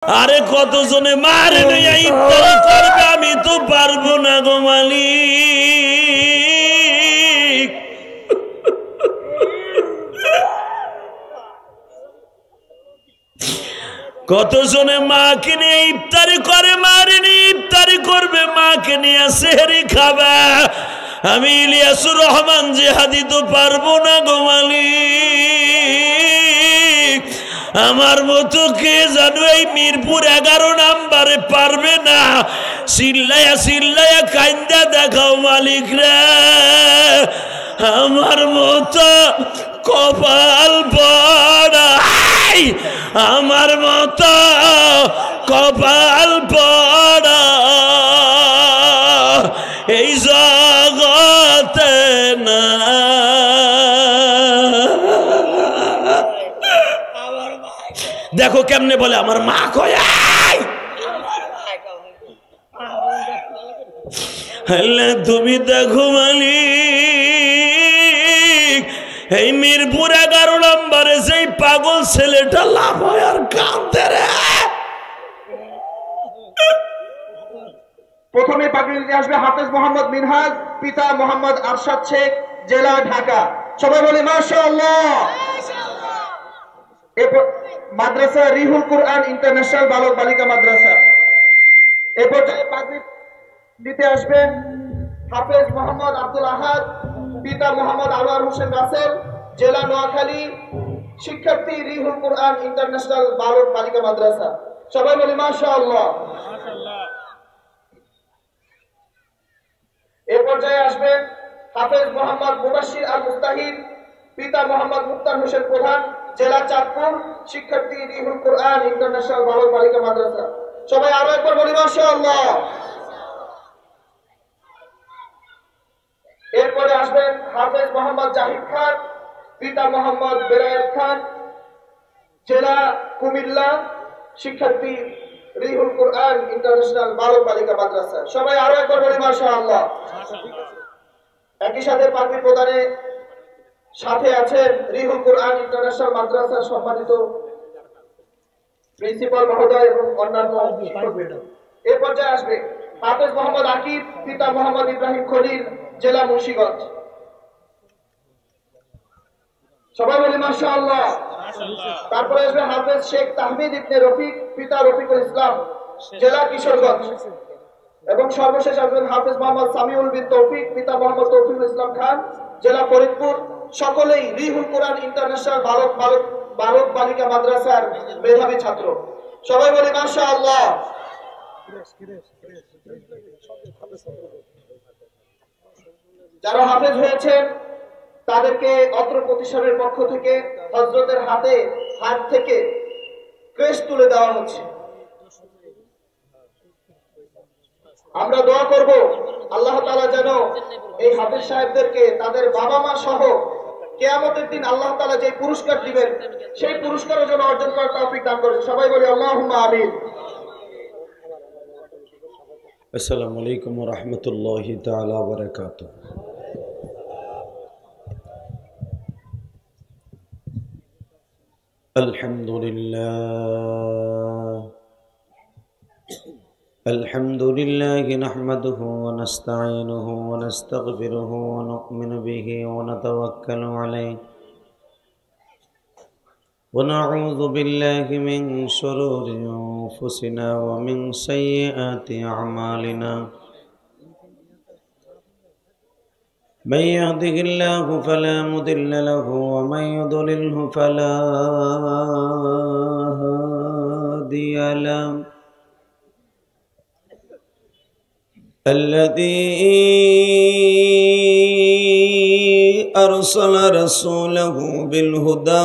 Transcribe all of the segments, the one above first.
আরে কতজনে মারে নিয়ে ইফতারি করবে, আমি তো পারবো না গো মালিক। কতজনে মাকে নিয়ে ইফতারি করে, মারে নিয়ে ইফতারি করবে, মাকে নিয়ে সেহরি খাবে, আমি ইলিয়াসুর রহমান জিহাদি তো পারবো না গো মালিক। আমার মতো কে জানো এই মিরপুর 11 নাম্বারে পারবে না? চিল্লায়া চিল্লায়া কাইন্দা দেখাও মালিক রে, আমার মতো কপাল পড়াই, আমার মতো কপাল পড়া এই জগতে না। দেখো কেমনে বলে আমার মা কয়, তুমি দেখো মালিক এই মিরপুর 11 নম্বরে সেই পাগল ছেলেটা লাভ হয় আর কাঁদতে রে। প্রথমে পাগড়ি আসবে হাফেজ মোহাম্মদ মিনহাজ, পিতা মোহাম্মদ আরশাদ শেখ, জেলা ঢাকা। সবাই বলি মাশাআল্লাহ। এরপর মাদ্রাসা রিহুল কুরআন ইন্টারন্যাশনাল বালক বালিকা মাদ্রাসা। এ পর্যায়ে পাগড়ি দিতে আসবেন হাফেজ মোহাম্মদ আব্দুল আহাদ, পিতা মোহাম্মদ আনোয়ার হোসেন রাসেল, জেলা নোয়াখালী, শিক্ষার্থী রিহুল কুরআন ইন্টারন্যাশনাল বালক বালিকা মাদ্রাসা। সবাই বলি মাশাআল্লাহ। এ পর্যায়ে আসবেন হাফেজ মোহাম্মদ মুবাশশির আল মুস্তাহিদ, পিতা মোহাম্মদ মুক্তার হোসেন প্রধান, জেলা চাঁদপুর, শিক্ষার্থী রিহুল কুরআন ইন্টারন্যাশনাল বালক বালিকা মাদ্রাসা। সবাই আরো একবার বলি মাশাআল্লাহ। এরপরে আসবেন হাফেজ মোহাম্মদ জাহিদ খান, পিতা মোহাম্মদ বেলায়েত খান, জেলা কুমিল্লা, শিক্ষার্থী রিহুল কুরআন ইন্টারন্যাশনাল বালক বালিকা মাদ্রাসা। সবাই আরো একবার বলি মাশাআল্লাহ। একই সাথে পাগড়ি প্রদানে সাথে আছেন রিহুল কুরআন ইন্টারন্যাশনাল মাদ্রাসার সম্মানিত প্রিন্সিপাল মহোদয় এবং অন্যান্য শিক্ষকবৃন্দ। এ পর্যায়ে আসবে হাফেজ মোহাম্মদ আকিব, পিতা মোহাম্মদ ইব্রাহিম খলিল, জেলা মুন্সিগঞ্জ। সবাই বলি মাশাআল্লাহ। তারপরে আসবে হাফেজ শেখ তাহমিদ ইবনে রফিক, পিতা রফিকুল ইসলাম, জেলা কিশোরগঞ্জ। এবং সর্বশেষ আসবেন হাফেজ মোহাম্মদ সামিউল বিন তৌফিক, পিতা মোহাম্মদ তৌফিকুল ইসলাম খান, জেলা ফরিদপুর। সকলেই রিহুল কুরআন ইন্টারন্যাশনাল বালক বালিকা মাদ্রাসার মেধাবী ছাত্র। সবাই বলি মাশাআল্লাহ। যারা হাফেজ হয়েছেন তাদেরকে অত্র প্রতিষ্ঠানের পক্ষ থেকে হযরতের হাত থেকে ক্রেস্ট তুলে দেওয়া হচ্ছে। আমরা দোয়া করব আল্লাহ তাআলা যেন এই হাফেজ সাহেবদেরকে তাদের বাবা মা সহ কিয়ামতের দিন আল্লাহ তাআলা যে পুরস্কার দিবেন সেই পুরস্কারও যেন অর্জন করার তৌফিক দান করেন। সবাই বলি আল্লাহুম্মা আমিন। আসসালামু আলাইকুম ওয়া রাহমাতুল্লাহি তাআলা ওয়া বারাকাতুহু। আলহামদুলিল্লাহ নাহমাদুহু ওয়া নাস্তাঈনুহু ওয়া নাস্তাগফিরুহু ওয়া নু'মিনু বিহি ওয়া নাতাওয়াক্কালু আলাইহি ওয়া নাউযু বিল্লাহি মিন শুরুরি আনফুসিনা ওয়া মিন সাইয়্যাতি আ'মালিনা। من يهده الله فلا مضل له ومن يضلله فلا هادي له. الذي أرسل رسوله بالهدى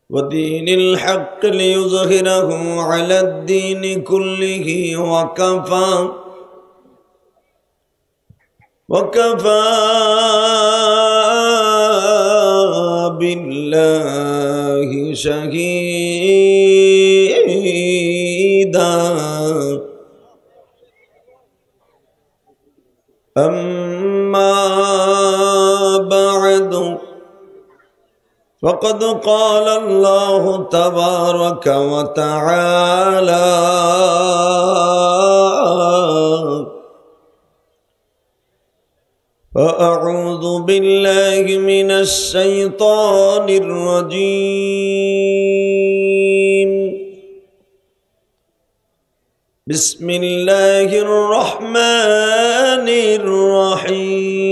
ودين الحق ليظهره على الدين كله وكفى بالله شهيدا. أما بعد فقد قال الله تبارك وتعالى فأعوذ بالله من الشيطان الرجيم بسم الله الرحمن الرحيم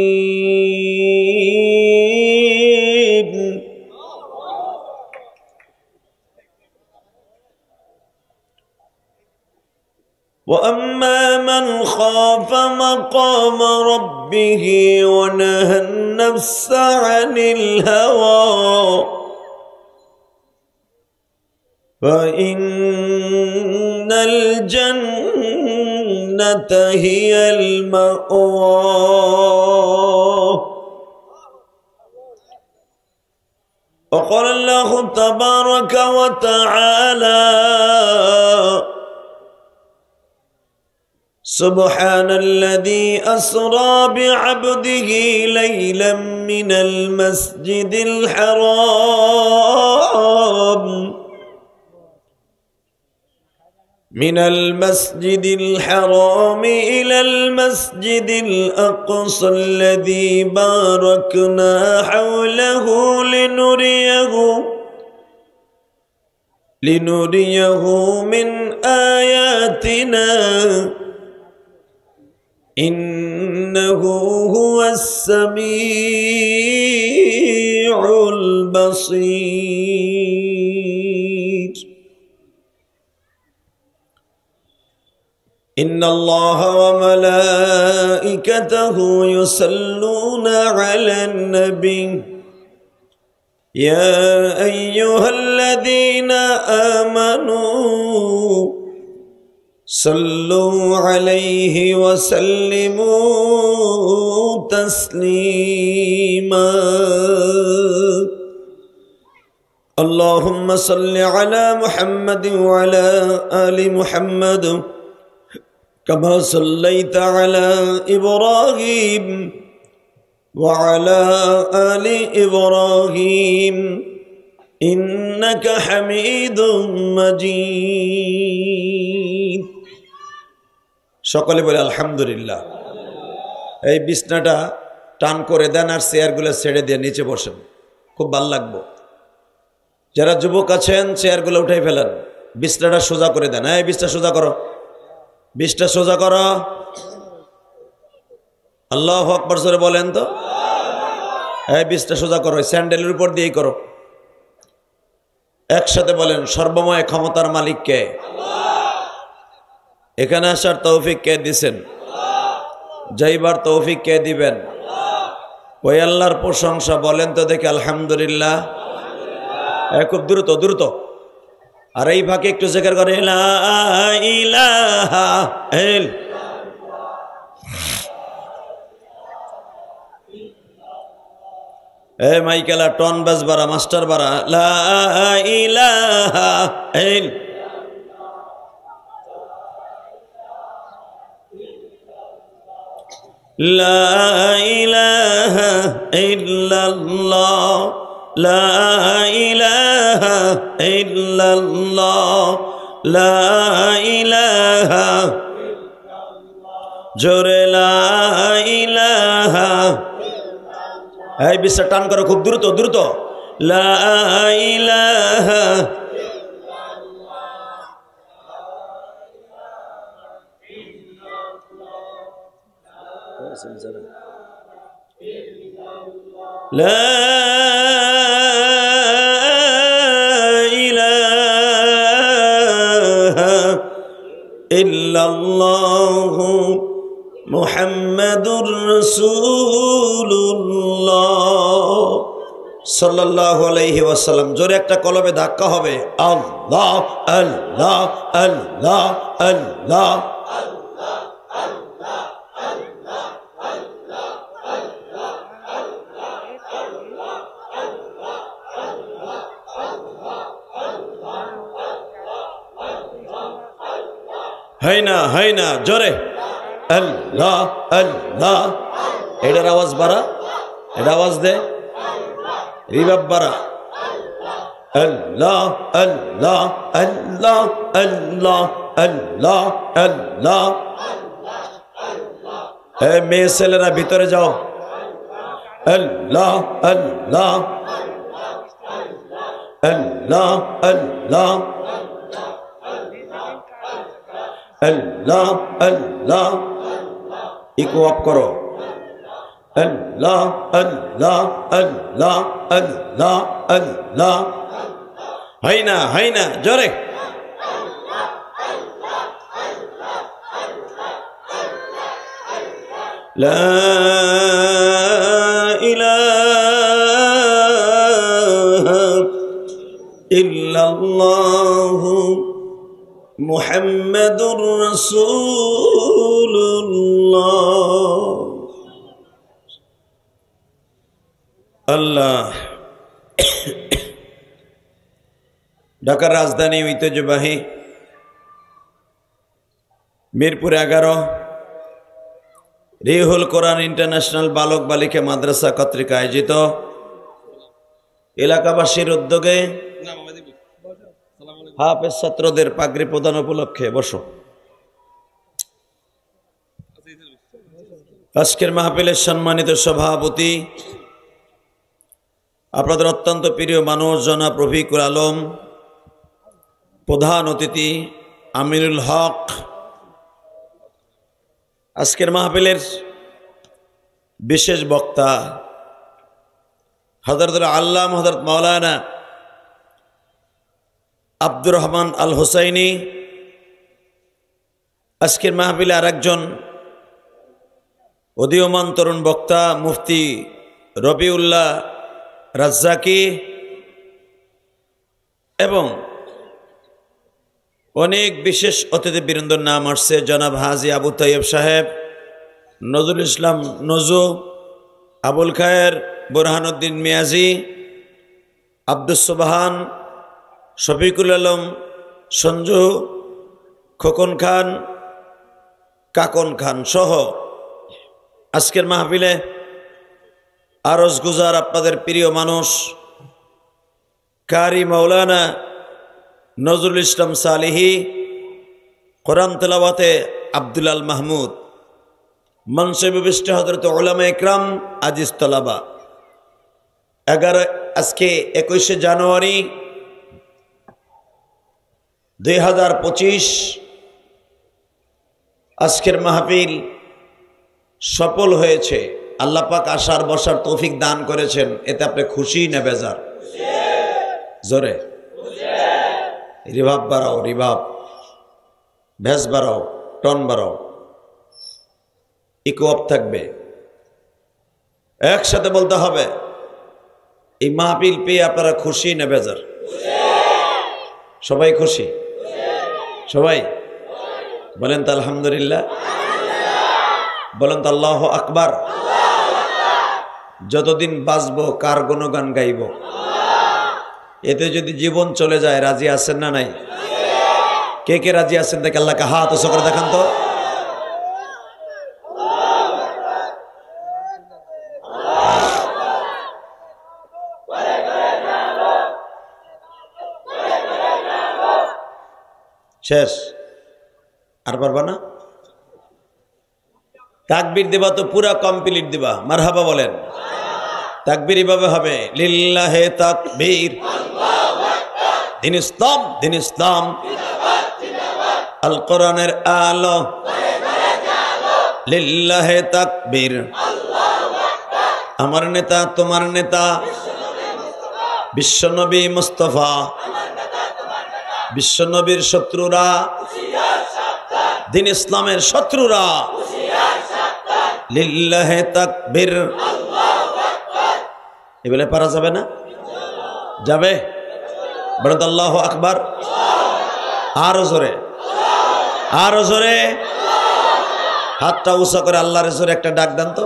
وأما من خاف مقام ربه ونهى النفس عن الهوى فإن الجنة هي المأوى وقال الله تبارك وتعالى سبحان الذي أسرى بعبده ليلا من المسجد الحرام إلى المسجد الأقصى الذي باركنا حوله لنريه من آياتنا إنه هو السميع البصير إن الله وملائكته يصلون على النبي يا أيها الذين آمنوا صلوا عليه وسلموا تسليما اللهم صل على محمد وعلى آل محمد كما صليت على إبراهيم وعلى آل إبراهيم إنك حميد مجيد সকলে বলে আলহামদুলিল্লাহ। এই বিছনাটা টান করে দেন আর চেয়ারগুলো ছেড়ে দিয়ে নিচে বসেন, খুব ভালো লাগবে। যারা যুবক আছেন চেয়ারগুলো উঠাই ফেলেন, বিছনাটা সোজা করে দেন। এই বিছনা সোজা করো, বিছনা সোজা করো। আল্লাহু আকবার জোরে বলেন তো। এই বিছনা সোজা করো, স্যান্ডেলের উপর দিয়েই করো। একসাথে বলেন সর্বময় ক্ষমতার মালিক কে? এখানে আসার তৌফিক কে দিছেন? যাইবার তৌফিক কে দিবেন? ওই আল্লাহর প্রশংসা বলেন তো দেখে আলহামদুলিল্লাহ। খুব দ্রুত দ্রুত। আর এই ভাগে একটু জিকির করে লা ইলাহা মাইকেলা টন বাজ বারা মাস্টার বারা লা ইলাহা লা ইলাহা ইল্লাল্লাহ লা ইলাহা ইল্লাল্লাহ লা ইলাহা জোরে লা ইলাহা। এই বিশ্ব টান করো খুব দ্রুত দ্রুত। লা ইলাহা লা ইলাহা ইল্লাল্লাহু মুহাম্মাদুর রাসূলুল্লাহ সাল্লাল্লাহু আলাইহি ওয়াসাল্লাম। জোরে একটা কলবে ধাক্কা হবে। আল্লাহ আল্লাহ আল্লাহ আল্লাহ। হয় না জোরে আল্লাহ আল্লাহ। এটার আওয়াজ বাড়া, এটা আওয়াজ দে রিবাব বাড়া। আল্লাহ আল্লাহ আল্লাহ আল্লাহ আল্লাহ আল্লাহ। মেয়ে ছেলেরা ভিতরে যাও। আল্লাহ আল্লাহ আল্লাহ আল্লাহ আল্লাহ আল্লাহ। ইকো আপ করো। আল্লাহ আল্লাহ আল্লাহ আল্লাহ আল্লাহ। হয় না জোরে। লা ইলাহা ইল্লাল্লাহু মুহাম্মাদুর রাসূলুল্লাহ। আল্লাহ। ঢাকার রাজধানী ঐতিহ্যবাহী মিরপুর 11 রিহুল কোরআন ইন্টারন্যাশনাল বালক বালিকা মাদ্রাসা কর্তৃক আয়োজিত এলাকাবাসীর উদ্যোগে হাফেজ ছাত্রদের পাগড়ি প্রদান উপলক্ষে বসো। আজকের মাহফিলের সম্মানিত সভাপতি, আপনাদের অত্যন্ত প্রিয় মানুষ জনাব রফিকুল আলম, প্রধান অতিথি আমিনুল হক, আজকের মাহফিলের বিশেষ বক্তা হযরতুল আল্লামা হযরত মাওলানা আব্দুর রহমান আল হুসাইনি, আজকের মাহফিলে আরেকজন উদীয়মান তরুণ বক্তা মুফতি রবিউল্লাহ রাজ্জাকি এবং অনেক বিশেষ অতিথিবৃন্দর নাম আসছে। জনাব হাজী আবু তাইয়েব সাহেব, নজরুল ইসলাম নজু, আবুল খায়ের, বুরহানুদ্দিন মিয়াজি, আব্দুস সুবহান, শফিকুল আলম সঞ্জু, খোকন খান, কাকন খান সহ আজকের মাহফিলে আরজ গুজার আপনাদের প্রিয় মানুষ কারি মাওলানা নজরুল ইসলাম সালিহি, কোরআন তেলাওয়াতে আব্দুল আল মাহমুদ, মনসবে বিশিষ্ট হযরত উলামা ইকরাম, আজিজ তলাবা। আজকে 21শে জানুয়ারি 2025 আজকের মাহফিল সফল হয়েছে। আল্লাহ পাক আসার বসার তৌফিক দান করেছেন, এতে আপনি খুশি না বেজার? জোরে রিভাব বাড়াও, রিভাব, ভেস বাড়াও, টন বাড়াও, ইকো আপ থাকবে, একসাথে বলতে হবে। এই মাহফিল পেয়ে আপনারা খুশি না বেজার? সবাই খুশি? সবাই বলেন তো আলহামদুলিল্লাহ, বলেন তো আল্লাহু আকবার। যতদিন বাঁচবো কার গুণগান গাইব? এতে যদি জীবন চলে যায় রাজি আছেন না নাই? কে কে রাজি আছেন দেখে আল্লাহকে হাত উঁচু করে দেখান তো। শেষ? আর পারবা না? তাকবীর দিবা তো পুরা কমপ্লিট দিবা। মারহাবা বলেন। তাকবীর এভাবে হবে, লিল্লাহে তাকবীর, দিন ইসলাম, দিন ইসলাম, আল কোরআনের আলো, লিল্লাহে তাকবীর, আমার নেতা তোমার নেতা বিশ্বনবী মুস্তাফা, বিশ্বনবীর শত্রুরা, দিন ইসলামের শত্রুরা, লিল্লাহে তাকবীর। এগুলো পারা যাবে না? যাবে? বলেন আল্লাহু আকবার। আরো জোরে, আরো জোরে, হাতটা উঁচা করে আল্লাহর জোরে একটা ডাক দেন তো।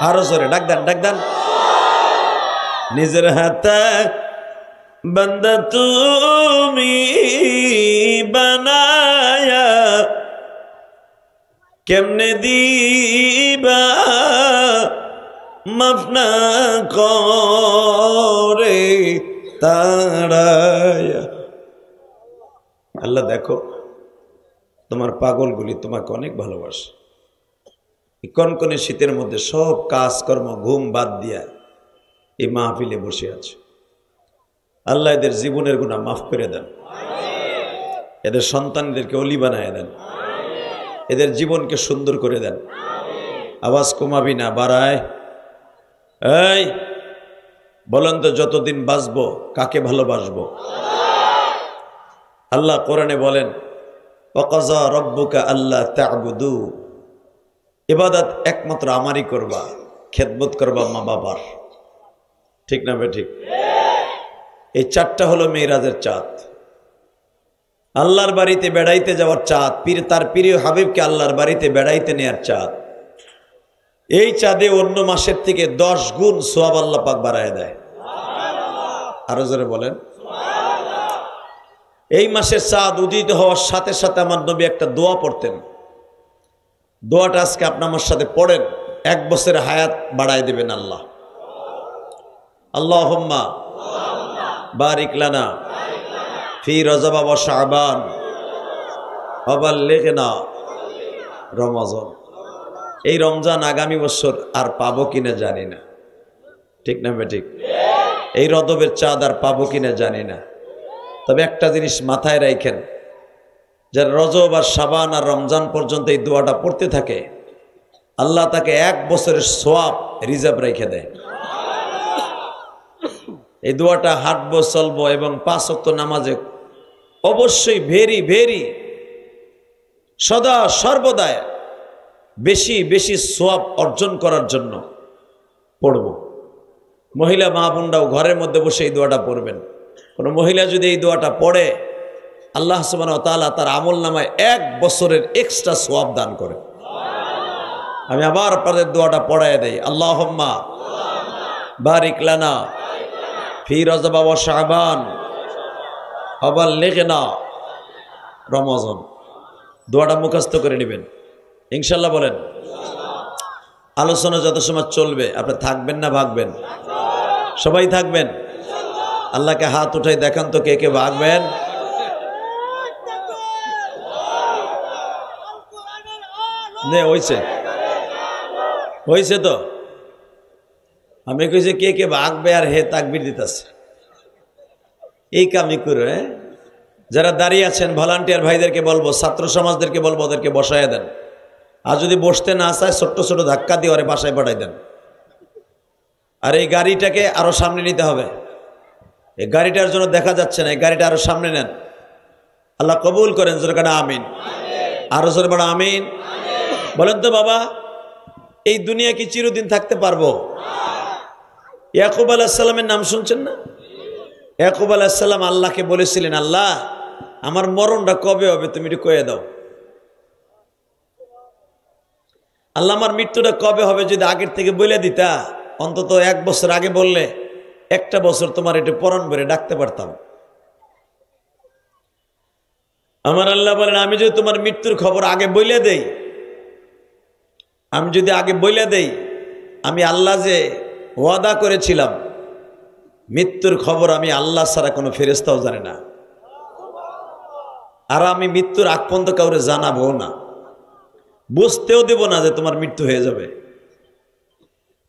আরো জোরে ডাক দেন, ডাক দেন। নিজের হাতে বান্দা তুমি বানায়া কেমনে দিবা মাফ না করে তাড়ায়া। আল্লাহ দেখো তোমার পাগলগুলি তোমাকে অনেক ভালোবাসে। কনকনে শীতের মধ্যে সব কাজকর্ম ঘুম বাদ দিয়া এই মাহফিলে বসে আছে। আল্লাহ এদের জীবনের গুনাহ মাফ করে দেন, এদের সন্তানদেরকে অলি বানায় দেন, এদের জীবনকে সুন্দর করে দেন। আওয়াজ কমাবি না, বাড়ায়। এই বলেন তো যতদিন বাঁচবো কাকে ভালোবাসবো? আল্লাহ কোরআনে বলেন ওয়াকাযা রাব্বুকা আল্লা তা'বুদু, ইবাদত একমাত্র আমারই করবা, খেদমত করবা মা বাবার। ঠিক না বেঠিক? এই চাঁদটা হলো মেরাজের চাঁদ, আল্লাহর বাড়িতে বেড়াইতে যাওয়ার চাঁদ, তার প্রিয় হাবিবকে আল্লাহর বাড়িতে বেড়াইতে নেয়ার চাঁদ। এই চাঁদে অন্য মাসের থেকে 10 গুণ সওয়াব আল্লাহ পাক বাড়ায় দেয়। আরো জোরে বলেন। এই মাসের চাঁদ উদিত হওয়ার সাথে সাথে আমার নবী একটা দোয়া পড়তেন। দোয়াটা আজকে আপনি আমার সাথে পড়েন, 1 বছরের হায়াত বাড়ায় দেবেন আল্লাহ। আল্লাহুম্মা বারিক লানা ফি রজব ওয়া শাবান ওয়া বাল্লিগনা রমজান। এই রমজান আগামী বছর আর পাবো কিনা জানি না, ঠিক না বেঠিক? এই রজবের চাঁদ আর পাবো কিনা জানি না, তবে একটা জিনিস মাথায় রাখেন, যারা রজব আর শাবান আর রমজান পর্যন্ত এই দোয়াটা পড়তে থাকে আল্লাহ তাকে 1 বছরের সওয়াব রিজার্ভ রেখে দেয়। এই দোয়াটা হাঁটবো চলবো এবং 5 ওয়াক্ত নামাজে অবশ্যই ভেরি ভেরি সদা সর্বদা বেশি বেশি সওয়াব অর্জন করার জন্য পড়ব। মহিলা মা বোনরাও ঘরের মধ্যে বসে এই দোয়াটা পড়বেন। কোনো মহিলা যদি এই দোয়াটা পড়ে আল্লাহ সুবহানাহু ওয়া তাআলা তার আমল নামায় 1 বছরের এক্সট্রা সওয়াব দান করে। আমি আবার আপনাদের দোয়াটা পড়ায় দেই। আল্লাহুম্মা বারিক লানা ফি রজব ওয়া শাবান ওয়া বাল্লিগনা রমজান। দোয়াটা মুখস্থ করে নেবেন ইনশাআল্লাহ। বলেন। আলোচনা যত সময় চলবে আপনি থাকবেন না ভাগবেন? সবাই থাকবেন। আল্লাহকে হাত উঠাই দেখান তো কে কে ভাগবেন। নে হইছে হইছে তো আমি কইছি কে কে ভাগবে আর হে তাকবীর দিতেছে। এই কামই করে যারা দাঁড়িয়ে আছেন ভলান্টিয়ার ভাইদেরকে বলবো, ছাত্র সমাজদেরকে বলবো ওদেরকে বসায় দেন। আর যদি বসতে না চায় ছোট্ট ছোট ধাক্কা দিয়ে ওরে বাসায় পাঠাই দেন। আর এই গাড়িটাকে আরো সামনে নিতে হবে। এই গাড়িটার জন্য দেখা যাচ্ছে না, এই গাড়িটা আরো সামনে নেন। আল্লাহ কবুল করেন। জোরে কানা আমিন। আরো জোরে বড় আমিন। বলেন তো বাবা, এই দুনিয়া কি চিরদিন থাকতে পারবো? ইয়াকুব আলাইহিস সালামের নাম শুনছেন না? ইয়াকুব আলাইহিস সালাম আল্লাহকে বলেছিলেন, আল্লাহ আমার মরণটা কবে হবে তুমি একটু কয়ে দাও। আল্লাহ আমার মৃত্যুটা কবে হবে যদি আগের থেকে বলে দিতা, অন্তত 1 বছর আগে বললে 1টা বছর তোমার একটু পরাণ ভরে ডাকতে পারতাম। আমার আল্লাহ বলেন, আমি যদি তোমার মৃত্যুর খবর আগে বলে দেই, আমি যদি আগে বলে দেই, আমি আল্লাহ যে ওয়াদা করেছিলাম মৃত্যুর খবর আমি আল্লাহ ছাড়া কোনো ফেরেশতাও জানে না, আর আমি মৃত্যুর আগ পর্যন্ত কাউরে জানাবো না, বুঝতেও দেব না যে তোমার মৃত্যু হয়ে যাবে।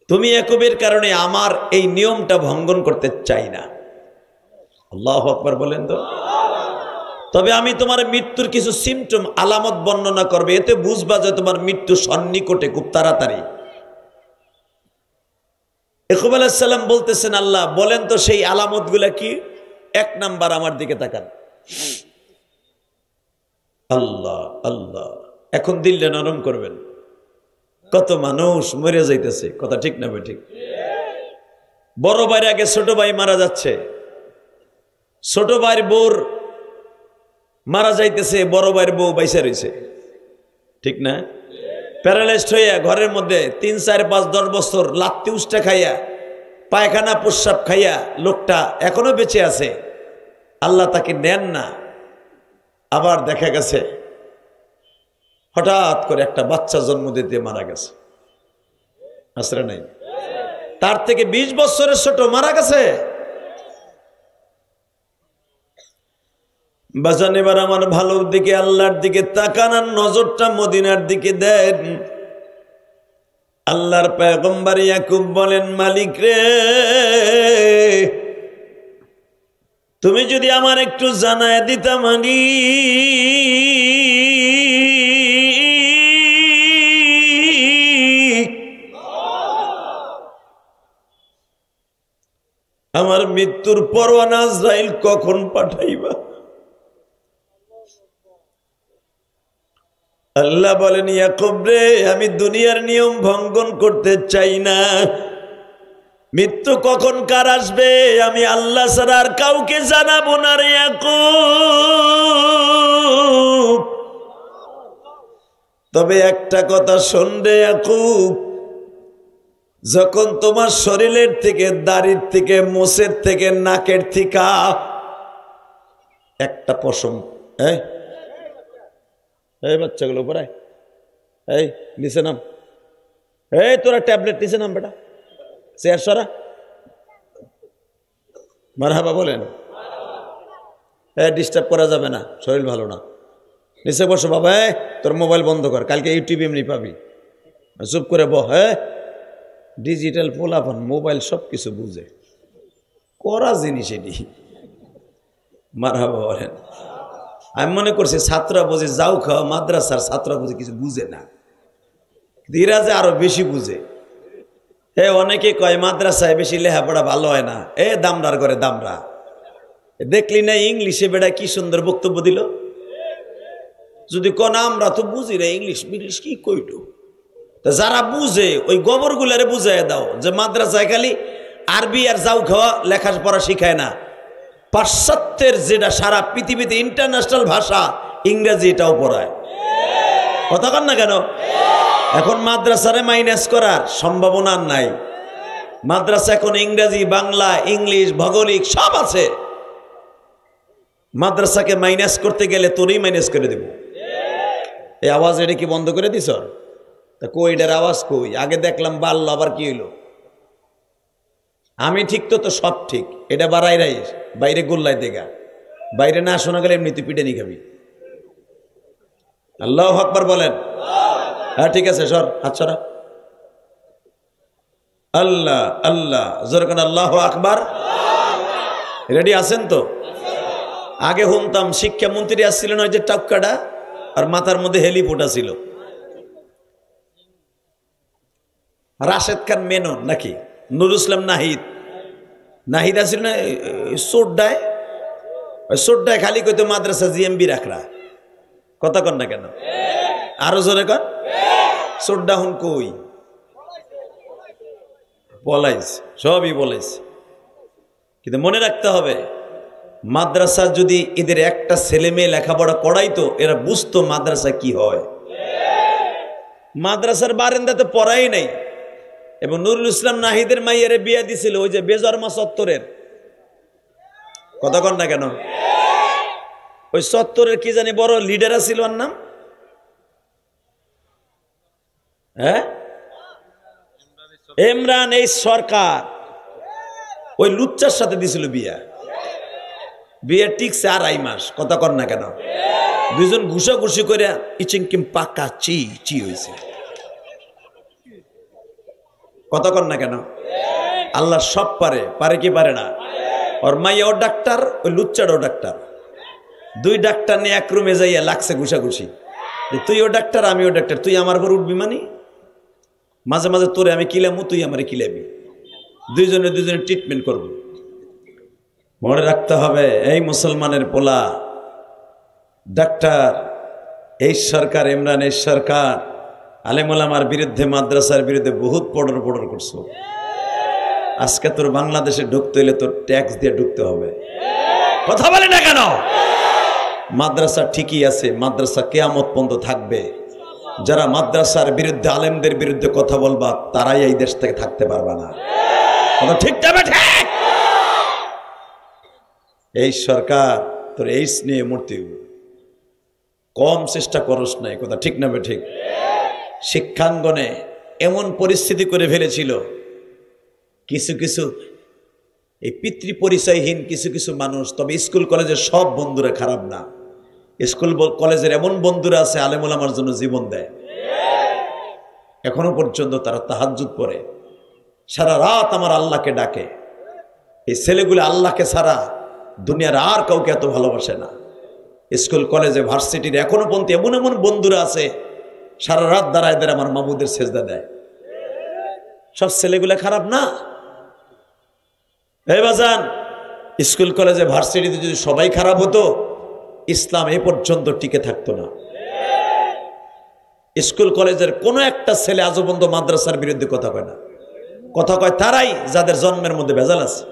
তুমি ইয়াকুবের কারণে আমার এই নিয়মটা ভঙ্গন করতে চাই না। আল্লাহু আকবার বলেন তো। তবে আমি তোমার মৃত্যুর কিছু সিমটম আলামত বর্ণনা করবে, এতে বুঝবা যে তোমার মৃত্যু সন্নিকটে খুব তাড়াতাড়ি। ইয়াকুব আলাইহিস সালাম বলতেছেন, আল্লাহ বলেন তো সেই আলামতগুলা কি? 1 নাম্বার আমার দিকে তাকান। আল্লাহ আল্লাহ, এখন দিলটা নরম করবেন। কত মানুষ মরে যাইতেছে, কথা ঠিক না ঠিক? বড় ভাইয়ের আগে ছোট ভাই মারা যাচ্ছে, ছোট ভাইয়ের বউর মারা যাইতেছে, বড় ভাইয়ের বউ বাইসা রয়েছে, ঠিক না? প্যারালাইজড হইয়া ঘরের মধ্যে 3, 4, 5, 10 বছর লাত্তি উষ্টা খাইয়া পায়খানা প্রস্রাব খাইয়া লোকটা এখনো বেঁচে আছে, আল্লাহ তাকে নেন না। আবার দেখা গেছে হঠাৎ করে একটা বাচ্চা জন্ম দিতে মারা গেছে, আসলে নাই? তার থেকে 20 বছরের ছোট মারা গেছে। বাজান এবার আমার ভালোর দিকে আল্লাহর দিকে তাকান আর নজরটা মদিনার দিকে দেন। আল্লাহর পয়গম্বর ইয়াকুব বলেন, মালিক রে, তুমি যদি আমার একটু জানায় দিতা মালিক, আমার মৃত্যুর পরওয়ানা আজরাইল কখন পাঠাইবা? আল্লাহ বলেন, ইয়াকুব রে, আমি দুনিয়ার নিয়ম ভঙ্গন করতে চাই না। মৃত্যু কখন কার আসবে আমি আল্লাহ ছাড়া আর কাউকে জানাবো না রে ইয়াকুব। তবে একটা কথা শোন রে ইয়াকুব, যখন তোমার শরীরের থেকে, দাড়ির থেকে, মোষের থেকে, নাকের থেকে একটা পশম, এই বাচ্চাগুলো পড়ায়, এই নিচে নাম, এই তোরা ট্যাবলেট নিচে নাম বেটা, চেয়ার সরা, মারহাবা বলেন। ডিস্টার্ব করা যাবে না, শরীর ভালো না, নিচে বসো বাবা। তোর মোবাইল বন্ধ কর, কালকে ইউটিউব এমনি পাবি, চুপ করে বহ। ডিজিটাল পোলাপান মোবাইল সব কিছু বুঝে, করা জিনিস এটি, মারহাবা বলেন। আমি মনে করছি ছাত্ররা বুঝে, যাও খাওয়া মাদ্রাসার ছাত্ররা বুঝে কিছু বুঝে না, ধীরা যে আরো বেশি বুঝে। অনেকে কয় মাদ্রাসায় বেশি লেখাপড়া ভালো হয় না, দামরার করে দামরা। দেখলি না ইংলিশে বেড়া কি সুন্দর বক্তব্য দিল। যদি কোন আমরা তো বুঝি রে ইংলিশ মিংলিশ কি কইটো, যারা বুঝে ওই গোবর গুলারে বুঝাই দাও যে মাদ্রাসায় খালি আরবি আর যাও খাওয়া লেখাপড়া শিখায় না, পাশ্চাত্যের যেটা সারা পৃথিবীতে ইন্টারন্যাশনাল ভাষা ইংরেজি, এটাও পড়ায়। কথা কন না কেন? এখন মাদ্রাসারে মাইনাস করার সম্ভাবনা নাই। মাদ্রাসা এখন ইংরেজি, বাংলা, ইংলিশ, ভৌগোলিক সব আছে। মাদ্রাসাকে মাইনাস করতে গেলে তোরই মাইনাস করে দেব। এই আওয়াজ এটা কি বন্ধ করে দিস? তা কইটার আওয়াজ কই? আগে দেখলাম বাড়লো, আবার কি হইলো? আমি ঠিক তো সব ঠিক, এটা বাড়াই রাইস, বাইরে গোল্লাই দেখা, বাইরে না শোনা গেলে এমনি তুই পিটে নি খাবি। আল্লাহু আকবার বলেন। হ্যাঁ ঠিক আছে, সর হাত সরা। আল্লাহ আল্লাহ জোরে কোন আল্লাহু আকবার। রেডি আছেন তো? আগে শুনতাম শিক্ষামন্ত্রী আসছিলেন ওই যে টাক্কাটা, আর মাথার মধ্যে হেলিপোটা ছিল, রাশেদ খান মেনন নাকি নুরুল ইসলাম নাহিদ, নাহিদ আসছিল না সোড্ডায়, ওই সোড্ডায় খালি কইতো মাদ্রাসা জিএমবি রাখরা। কথা কন না কেন? আরো জোরে কন। সোড্ডা হুন কই বলাইস, সবই বলাইস, কিন্তু মনে রাখতে হবে মাদ্রাসা যদি এদের একটা ছেলে মেয়ে লেখাপড়া করাইতো, এরা বুঝতো মাদ্রাসা কি হয়। মাদ্রাসার বারান্দাতে পড়াই নাই। এবং নুরুল ইসলাম নাহিদের মাইয়ারে বিয়া দিছিল ওই যে বেজরমা চত্বরের। কথা কন না কেন? ওই চত্বরের কি জানি বড় লিডার ছিল, ওর নাম ইমরান। এই সরকার ওই লুচ্চার সাথে দিছিল বিয়া, বিয়ে টিকছে 2.5 মাস। কথা কর না কেন? দুজন ঘুষাঘুষি করে ইচিংকিম পাকা চি চি হয়েছে। কথা কর না কেন? আল্লাহ সব পারে, পারে কি পারে না? ওর মাইয়াও ডাক্তার, ওই লুচ্চারও ডাক্তার। 2 ডাক্তার নিয়ে এক রুমে যাইয়া লাগছে ঘুষাঘুষি, তুইও ডাক্তার আমিও ডাক্তার, তুই আমার ঘর উঠবি মানে মাঝে মাঝে তোরে আমি কিলামু, তুই আমারে কিলাবি, দুইজনে ট্রিটমেন্ট করবো। মনে রাখতে হবে এই মুসলমানের পোলা ডাক্তার, এই সরকার ইমরান, এই সরকার আলেম ওলামার বিরুদ্ধে, মাদ্রাসার বিরুদ্ধে বহুত পড়র করছো। আজকে তোর বাংলাদেশে ঢুকতে হইলে তোর ট্যাক্স দিয়ে ঢুকতে হবে। কথা বলে না কেন? মাদ্রাসা ঠিকই আছে, মাদ্রাসা কিয়ামত পর্যন্ত থাকবে। যারা মাদ্রাসার বিরুদ্ধে, আলেমদের বিরুদ্ধে কথা বলবা, তারাই এই দেশ থেকে থাকতে পারবে না। কথা ঠিক না? ঠিক। এই সরকার তোর এইস নিয়ে মূর্তি কম চেষ্টা করস নাই। কথা ঠিক না? ঠিক। শিক্ষাঙ্গনে এমন পরিস্থিতি করে ফেলেছিল, কিছু এই পিতৃ পরিচয়হীন কিছু কিছু মানুষ। তবে স্কুল কলেজের সব বন্ধুরা খারাপ না। স্কুল কলেজের এমন বন্ধুরা আছে আলেমুল আমার জন্য জীবন দেয়, এখনো পর্যন্ত তারা তাহাজ্জুদ পড়ে, সারা রাত আমার আল্লাহকে ডাকে। এই ছেলেগুলো আল্লাহকে ছাড়া দুনিয়ার আর কাউকে এত ভালোবাসে না। স্কুল কলেজে ভার্সিটির এখনো পর্যন্ত এমন এমন বন্ধুরা আছে সারা রাত দাঁড়ায় দাঁড়ায় আমার মাবুদের সেজদা দেয়। সব ছেলেগুলো খারাপ না। এই বাজান, স্কুল কলেজে ভার্সিটিতে যদি সবাই খারাপ হতো ইসলাম এ পর্যন্ত টিকে থাকতো না। স্কুল কলেজের কোনো একটা ছেলে আজও পর্যন্ত মাদ্রাসার বিরুদ্ধে কথা কয় না। কথা কয় তারাই যাদের জন্মের মধ্যে ভেজাল আছে।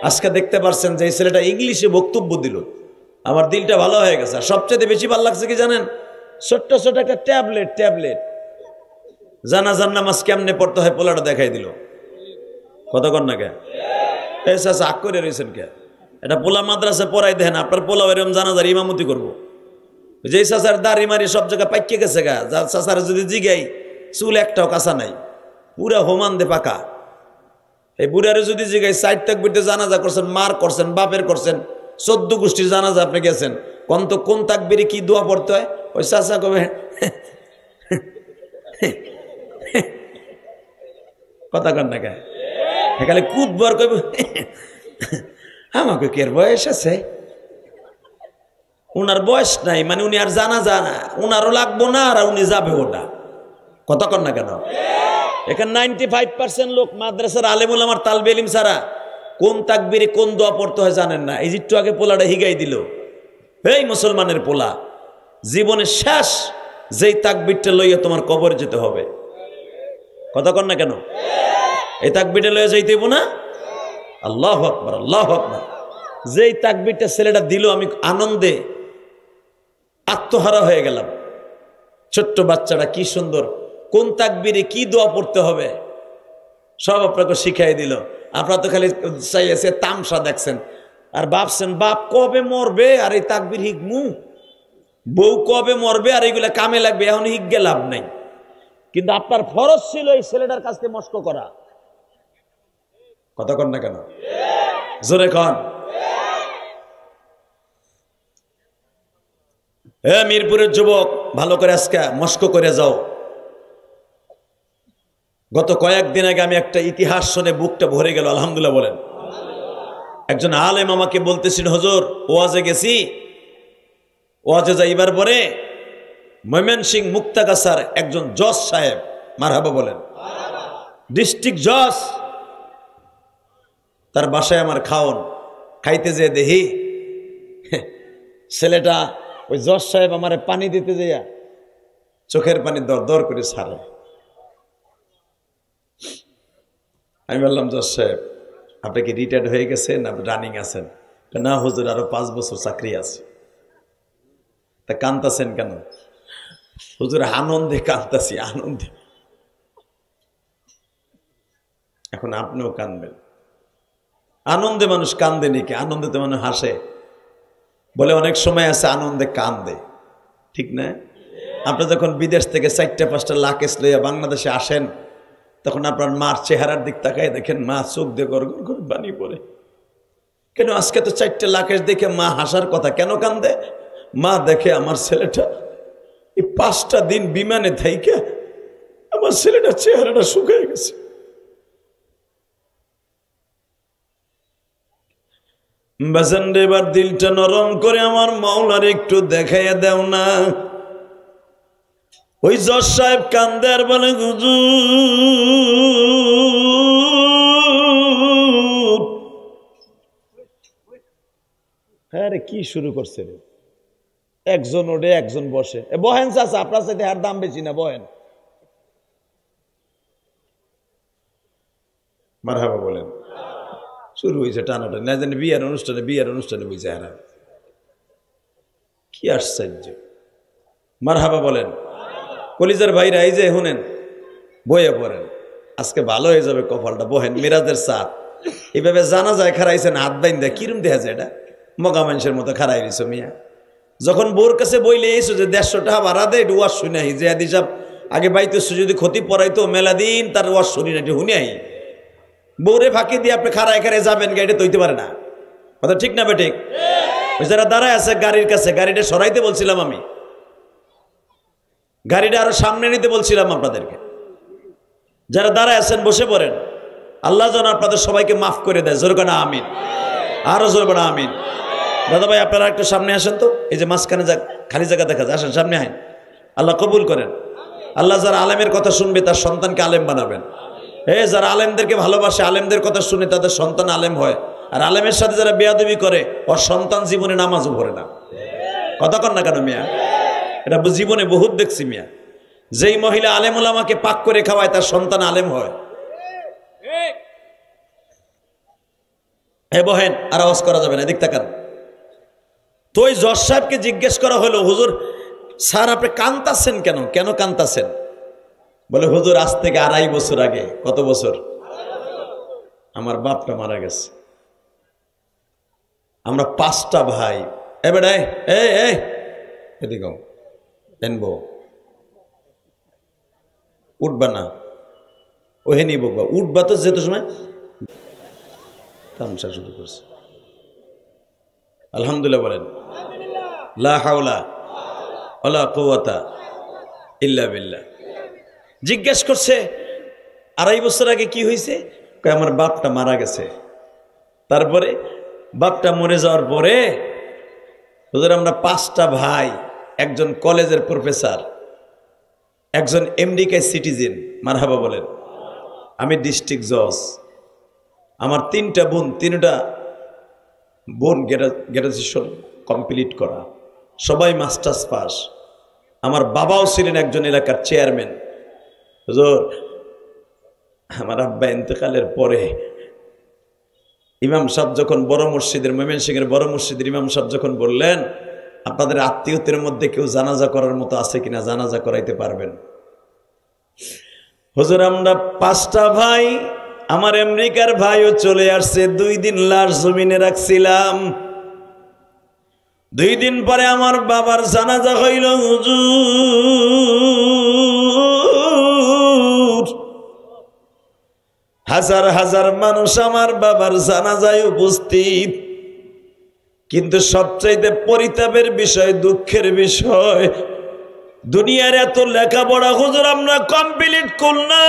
আজকে দেখতে পারছেন যে এই ছেলেটা ইংলিশে বক্তব্য দিল, আমার দিলটা ভালো হয়ে গেছে। আর সবচেয়ে বেশি ভালো লাগছে কি জানেন? ছোট্ট ছোট একটা ট্যাবলেট জানাজার নামাজ কেমনে পড়তে হয় পোলাটা দেখাই দিল। কতক্ষণ না কে এসে আগ করে রয়েছেন কে? এটা পোলা মাদ্রাসা পড়াই দেন, আপনার পোলা এরকম জানাজার ইমামতি করবো। যে চাচার দাড়ি মারি সব জায়গায় পাইকে গেছে গা, যার চাচার যদি জিগাই চুল একটাও কাঁচা নাই, পুরা হোমান দে পাকা। এই বুড়ারে যদি জিগাই 4 তাকবীরতে জানাজা করছেন, মার করছেন, বাপের করছেন, 14 গোষ্ঠীর জানাজা আপনি গেছেন, কোন তাকবীরে কি দোয়া পড়তে হয়? ওই চাচা কবে কথা কন না কে খালি কুদবার কইব আমাকে কে বয়স আছে? উনার বয়স নাই, মানে উনি আর জানা না, উনারও লাগবো না আর উনি যাবে ওটা। কথা কন না কেন? এখানে 95% লোক মাদ্রাসার আলেমুল আমার তালবে ইলম ছাড়া কোন তাকবীরে কোন দোয়া পড়তে হয় জানেন না। এই একটু আগে পোলাটা হিগাই দিল। এই মুসলমানের পোলা, জীবনের শেষ যেই তাকবীরটা লইয়া তোমার কবরে যেতে হবে। কথা কন না কেন? এই তাকবীরটা লইয়া যাইতে হইব না? আল্লাহু আকবার, আল্লাহু আকবার। যেই তাকবীরটা ছেলেটা দিল আমি আনন্দে আত্মহারা হয়ে গেলাম। ছোট্ট বাচ্চাটা কি সুন্দর কোন তাকবীরে কি দোয়া পড়তে হবে সব আপনাকে শিখাই দিল। আপনারা তো খালি চাইছে তামসা দেখছেন আর ভাবছেন বাপ কবে মরবে আর এই তাকবীর হিকমু, বউ কবে মরবে আর এইগুলা কামে লাগবে, এখন হিকগে লাভ নাই। কিন্তু আপনার ফরজ ছিল এই ছেলেটার কাছ থেকে মস্ক করা। কথা কন না কেন? জোরে কন। মিরপুরের যুবক ভালো করে আজকে মস্ক করে যাও। গত কয়েকদিন আগে আমি একটা ইতিহাস শুনে বুকটা ভরে গেল। আলহামদুলিল্লাহ বলেন। একজন আলেম আমাকে বলতেছিল, হুজুর ওয়াজে গেছি, ওয়াজে যাইবার পরে ময়মনসিংহ মুক্তাগাছার একজন জজ সাহেব, মারহাবা বলেন, ডিস্ট্রিক্ট জজ, তার বাসায় আমার খাওন খাইতে যেয়ে দেখি ছেলেটা ওই জজ সাহেব আমার পানি দিতে যাইয়া চোখের পানি দর দর করে ছাড়ে। আমি বললাম, জজ সাহেব আপনি কি রিটায়ার্ড হয়ে গেছেন, আপনি রানিং আছেন? না হুজুর, আরো 5 বছর চাকরি আছে। তা কান্দাছেন কেন? হুজুর আনন্দে কান্দাছি, আনন্দে। এখন আপনিও কানবেন। আনন্দে মানুষ কান্দে নাকি? আনন্দে তো মানুষ হাসে। বলে অনেক সময় আছে আনন্দে কান্দে, ঠিক না? আপনি যখন বিদেশ থেকে 4-5টা লাকেশ লইয়া বাংলাদেশে আসেন তখন আপনার মার চেহারার দিক তাকায় দেখেন মা চোখ দিয়ে গড় গড় করে পানি পড়ে। কেন? আজকে তো 4টা লাকেশ দেখে মা হাসার কথা, কেন কান্দে? মা দেখে আমার ছেলেটা এই 5টা দিন বিমানে থাইকে আমার ছেলেটার চেহারাটা শুকিয়ে গেছে। বাজান রে, এবার দিলটা নরম করে আমার মাওলার একটু দেখাইয়া দেও না। ওই জজ সাহেব কান্দে আর বলে, হুজুর হ্যাঁ রে, কি শুরু করছে রে? একজন ওঠে একজন বসে। বহেন চাচা, আপনার সাথে আর দাম বেশি না, বহেন। মারহাবা বলেন। শুরু হয়েছে টানাটানি, না জানি বিয়ের অনুষ্ঠানে বুঝছে। হারা কি আশ্চর্য! মারহাবা বলেন। কলিজার ভাইরা এই যে শুনেন, বইয়ে পড়েন, আজকে ভালো হয়ে যাবে কপালটা। বহেন, মিরাজের সাথ এইভাবে জানা যায় খারাইছেন হাত বাইন্দা, কিরম দেখা যায়? এটা মগা মানুষের মতো খারাই রয়েছে মিয়া। যখন বোর কাছে বইলে এসো যে 150 টাকা ভাড়া দেয়, একটু ওয়াশ শুনে আহি। যে আদি সাহেব আগে বাইতে যদি ক্ষতি পড়াইতো মেলা দিন তার ওয়াশ শুনি না, একটু শুনে আহি। বউরে ফাঁকি দিয়ে আপনি খাড়ায় খাড়ায় যাবেন, গাড়িটা তৈতে পারে না। কথা ঠিক না বেঠিক? যারা দাঁড়ায় আছে গাড়ির কাছে, গাড়িটা সরাইতে বলছিলাম আমি, গাড়িটা আরো সামনে নিতে বলছিলাম আপনাদেরকে। যারা দাঁড়ায় আছেন বসে পড়েন, আল্লাহ যেন আপনাদের সবাইকে মাফ করে দেয়। জোর না আমিন, আরো জোর না আমিন। দাদা ভাই আপনারা একটু সামনে আসেন তো, এই যে মাঝখানে খালি জায়গা দেখা যায়, আসেন সামনে আইন। আল্লাহ কবুল করেন। আল্লাহ যারা আলেমের কথা শুনবে তার সন্তানকে আলেম বানাবেন। যারা আলেমদেরকে ভালোবাসে, আলেমদের কথা শুনে তাদের সন্তান আলেম হয়। আর আলেমের সাথে যারা বেয়াদবি করে, ওর সন্তান জীবনে নামাজও পড়ে না। কথা কন না কেন মিয়া? এটা জীবনে বহুত দেখছি মিয়া। যেই মহিলা আলেম ওলামাকে পাক করে খাওয়ায় তার সন্তান আলেম হয়। বহেন, আর আওয়াজ করা যাবে না, এদিক তাকান তো। ওই জজ সাহেবকে জিজ্ঞেস করা হলো, হুজুর স্যার আপনি কান্তাছেন কেন, কেন কান্তাছেন? বলে হুজুর আজ থেকে 2.5 বছর আগে। কত বছর? আমার বাপটা মারা গেছে। আমরা 5টা ভাই। এবারে এদিকে এনবো, উঠবা না, ওহে নিব, উঠবা তো যেত সময় তামসা শুরু করছে। আলহামদুলিল্লাহ বলেন, লা হাওলা ওয়ালা কুওয়াতা ইল্লা বিল্লাহ। জিজ্ঞেস করছে 2.5 বছর আগে কি হয়েছে? আমার বাপটা মারা গেছে। তারপরে বাপটা মরে যাওয়ার পরে হুজুর আমরা 5টা ভাই, একজন কলেজের প্রফেসর, একজন আমেরিকায় সিটিজেন, মারহাবা বলেন, আমি ডিস্ট্রিক্ট জজ, আমার 3টা বোন, 3টা বোন গ্র্যাজুয়েশন কমপ্লিট করা, সবাই মাস্টার্স পাস। আমার বাবাও ছিলেন একজন এলাকার চেয়ারম্যান। হুজুর আমার আব্বা ইন্তেকালের পরে ইমাম সাহেব যখন বড় মসজিদের, ময়মনসিংহের বড় মসজিদের ইমাম সাহেব যখন বললেন আপনাদের আত্মীয়দের মধ্যে কেউ জানাজা করার মতো আছে কিনা, জানাজা করাইতে পারবেন? হুজুর আমরা 5টা ভাই, আমার আমেরিকার ভাইও চলে আসছে, 2 দিন লাশ জমিনে রাখছিলাম। 2 দিন পরে আমার বাবার জানাজা হইল। হুজুর হাজার হাজার মানুষ আমার বাবার জানাজায় উপস্থিত। কিন্তু সবচাইতে পরিতাপের বিষয়, দুঃখের বিষয়, দুনিয়ার এত লেখাপড়া হুজুর আমরা কমপ্লিট করলাম,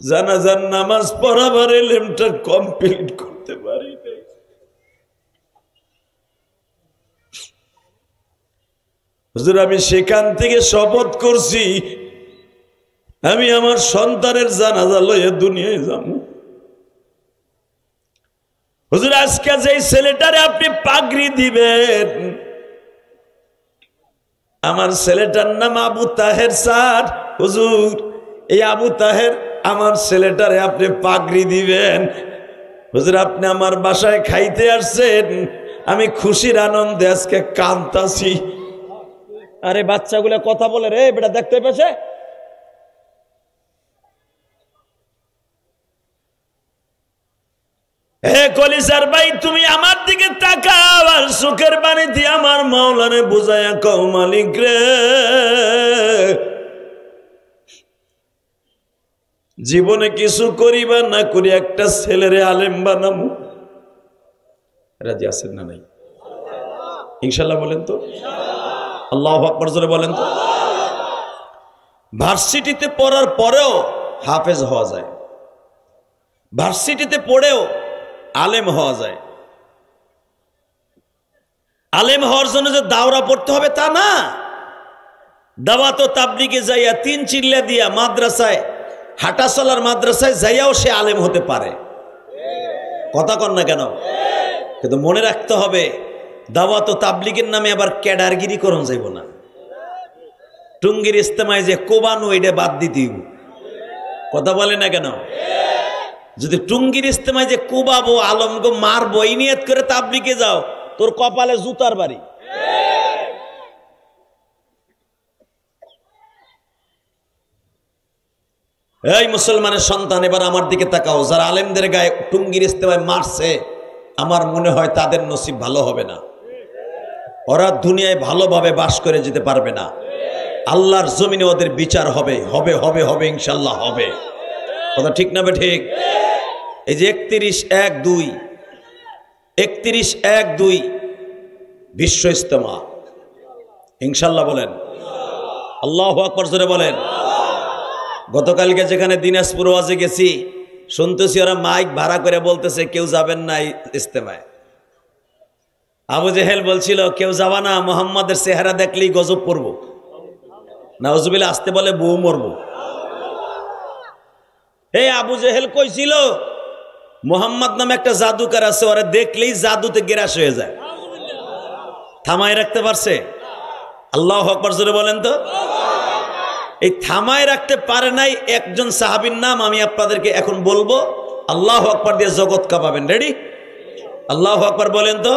জানাজার নামাজ পড়াবার এলেমটা কমপ্লিট করতে পারি নাই। হুজুর আমি সেখান থেকে শপথ করছি আমি আমার সন্তানের জানাজা লইয়া দুনিয়ায় যাব। হুজুর আজকে যে ছেলেটারে আপনি পাগড়ি দিবেন, আমার ছেলেটার নাম আবু তাহের স্যার। হুজুর এই আবু তাহের আমার ছেলেটারে আপনি পাগড়ি দিবেন। হুজুর আপনি আমার বাসায় খাইতে আসছেন, আমি খুশির আনন্দে আজকে কাঁদতাছি। আরে বাচ্চাগুলো কথা বলে রে বেটা, দেখতে পেয়েছে? হে কলিজার ভাই তুমি আমার দিকে তাকাও আর সুখের বাণী দিয়ে আমার মাওলারে বুঝায়া কও, মালিক রে জীবনে কিছু করিবা না করি একটা ছেলেরে আলেম বানাবো। রাজি আছেন না নাই? ইনশাল্লাহ বলেন তো, আল্লাহু আকবার জোরে বলেন তো। ভার্সিটিতে পড়ার পরেও হাফেজ হওয়া যায়, ভার্সিটিতে পড়েও আলেম হওয়া যায়। আলেম হওয়ার জন্য যে দাওরা পড়তে হবে তা না। দাওয়াত ও তাবলীগে যাইয়া 3 চিল্লা দিয়া মাদ্রাসায়, হাঁটা চলার মাদ্রাসায় যাইয়াও সে আলেম হতে পারে। কথা কন না কেন? কিন্তু মনে রাখতে হবে দাওয়াত ও তাবলীগের নামে আবার ক্যাডারগিরি করন যাইব না। টুঙ্গির ইস্তেমায় যে কোবানো এটা বাদ দিতেই। কথা বলে না কেন? যদি টুঙ্গির ইস্তেমায় যে কোবাবো, আলমগো মারবো, এই নিয়ত করে তাবলীগে যাও, তোর কপালে জুতার বাড়ি। এই মুসলমানের সন্তান এবার আমার দিকে তাকাও, যারা আলেমদের গায়ে টুঙ্গির ইস্তেমায় মারছে আমার মনে হয় তাদের নসিব ভালো হবে না, ওরা দুনিয়ায় ভালোভাবে বাস করে যেতে পারবে না। আল্লাহর জমিনে ওদের বিচার হবে হবে হবে হবে ইনশাল্লাহ হবে। কথা ঠিক না বে ঠিক? এই যে 31/1/2 বিশ্ব ইজতেমা ইনশাল্লাহ বলেন, আল্লাহু আকবার জোরে বলেন। গতকালকে যেখানে দিনাজপুর ওয়াজে গেছি শুনতেছি ওরা মাইক ভাড়া করে বলতেছে কেউ যাবেন না ইজতেমায়। আবু জেহেল বলছিল কেউ যাবা না, মুহাম্মাদের চেহারা দেখলেই গজব পড়ব, নাউজুবিল্লাহ আসতে বলে বউ মরব। এই আবু জেহেল কইছিল মুহাম্মদ নামে একটা জাদুকার আছে, ওরা দেখলেই জাদুতে গ্রাস হয়ে যায়। থামায় রাখতে পারছে? আল্লাহু আকবার জোরে বলেন তো। এই থামায় রাখতে পারে নাই একজন সাহাবীর নাম আমি আপনাদেরকে এখন বলবো, আল্লাহু আকবার দিয়ে জগৎ কাঁপাবেন। রেডি? আল্লাহু আকবার বলেন তো,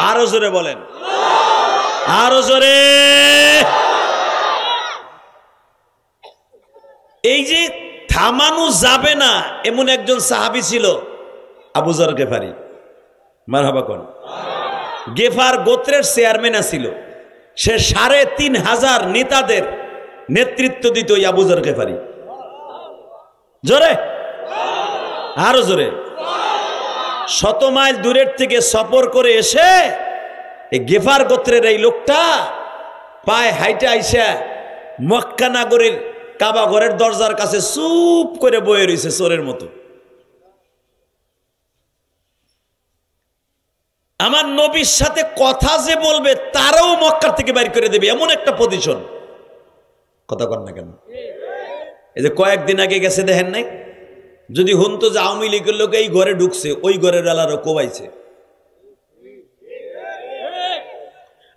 আরো জোরে বলেন, আরো জোরে। এই যে থামানো যাবে না এমন একজন সাহাবী ছিল আবু যর গেফারি, মারহাবা কোন। গেফার গোত্রের চেয়ারম্যান ছিল, সে ৩৫০০ নেতাদের নেতৃত্ব দিত ওই আবু যর গেফারি। জোরে, আরো জোরে। ১০০ মাইল দূরের থেকে সফর করে এসে এই গেফার গোত্রের এই লোকটা পায়ে হাইটে আইসা মক্কা নগরীর কাবা ঘরের দরজার কাছে চুপ করে বয়ে রয়েছে চোরের মতো। আমার নবীর সাথে কথা যে বলবে তারাও মক্কা থেকে বাইর করে দেবে এমন একটা পজিশন। কথা কর না কেন? এই যে কয়েকদিন আগে গেছে দেখেন নাই, যদি হুনতো যে আওয়ামী লীগের লোক এই ঘরে ঢুকছে ওই ঘরের আলারও কোবাইছে।